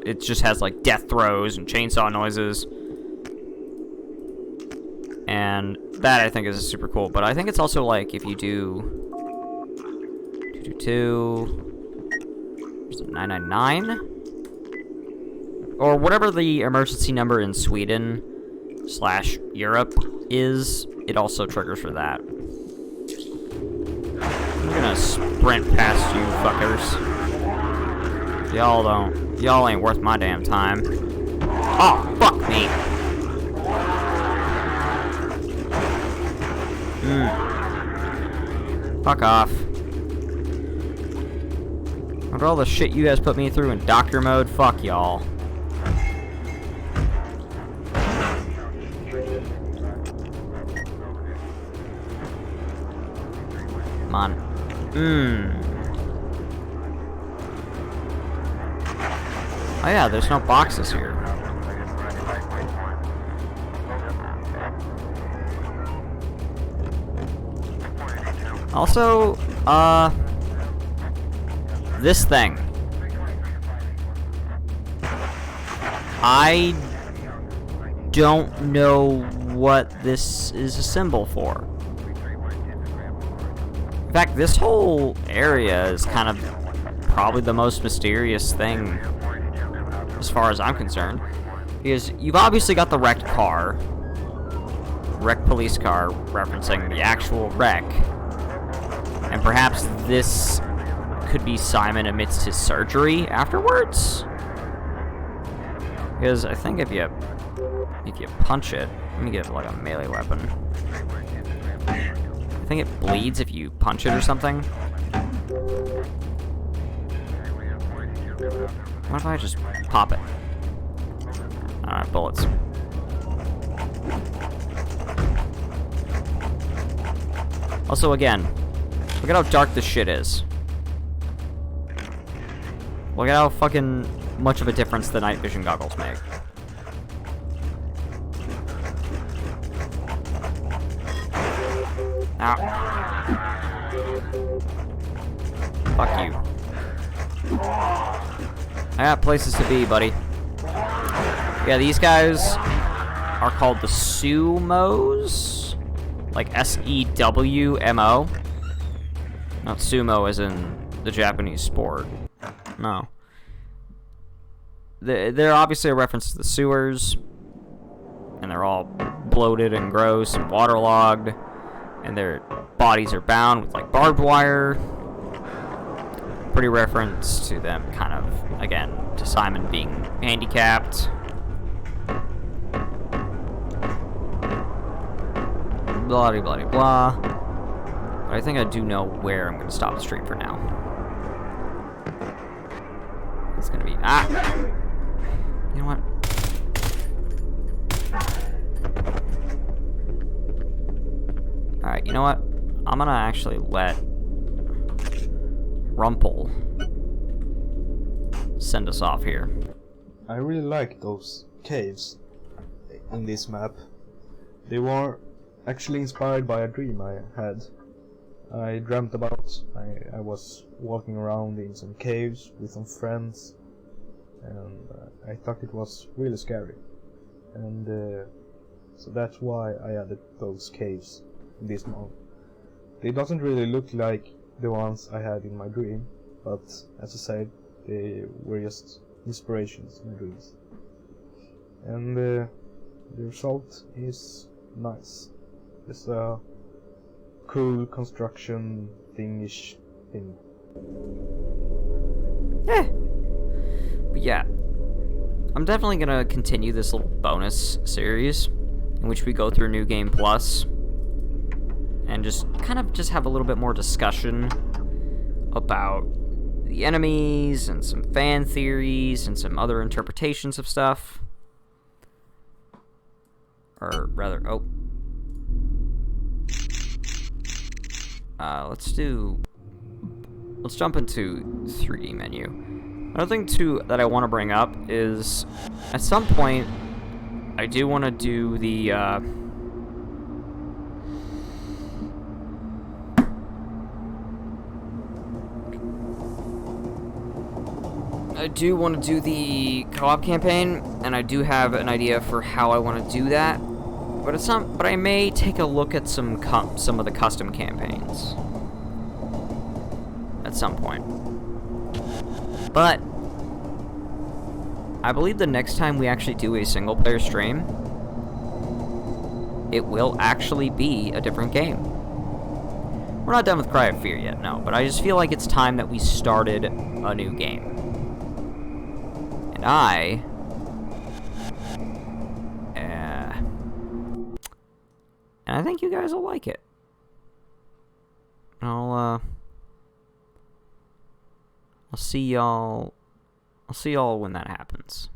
it just has like death throes and chainsaw noises, and that I think is super cool. But I think it's also like if you do 999 or whatever the emergency number in Sweden / Europe is, it also triggers for that. I'm gonna sprint past you fuckers. Y'all ain't worth my damn time. Oh, fuck me. Fuck off. After all the shit you guys put me through in doctor mode, fuck y'all. Come on. Oh yeah, there's no boxes here. Also, this thing. I don't know what this is a symbol for. In fact, this whole area is kind of probably the most mysterious thing as far as I'm concerned. Because you've obviously got the wrecked police car, referencing the actual wreck. And perhaps this could be Simon amidst his surgery afterwards? Because I think if you punch it, let me get like a melee weapon. I think it bleeds if you punch it or something. What if I just pop it? Alright, bullets. Also, again, look at how dark this shit is. Look at how fucking much of a difference the night vision goggles make. Ow. Fuck you. I got places to be, buddy. Yeah, these guys are called the Sumos. Like S-E-W-M-O. Not sumo as in the Japanese sport. No. They're obviously a reference to the sewers. And they're all bloated and gross and waterlogged. And their bodies are bound with like barbed wire. Pretty reference to them kind of, again, to Simon being handicapped. Blah blah blah blah. But I think I do know where I'm gonna stop the stream for now. It's gonna be you know what? Alright, you know what? I'm gonna actually let Rumple send us off here. I really like those caves in this map. They were actually inspired by a dream I had. I dreamt about I was walking around in some caves with some friends, and I thought it was really scary. And so that's why I added those caves in this mod. They doesn't really look like the ones I had in my dream, but as I said, they were just inspirations in dreams. And the result is nice. It's a cool construction thingish thing. But yeah, I'm definitely gonna continue this little bonus series in which we go through New Game Plus and just have a little bit more discussion about the enemies and some fan theories and some other interpretations of stuff. Or rather, let's jump into 3D menu. Another thing too that I want to bring up is, at some point, I do want to do the, co-op campaign, and I do have an idea for how I want to do that. But I may take a look at some of the custom campaigns at some point. But I believe the next time we actually do a single player stream, it will actually be a different game. We're not done with Cry of Fear yet, no, but I just feel like it's time that we started a new game. And I think you guys will like it. I'll see y'all when that happens.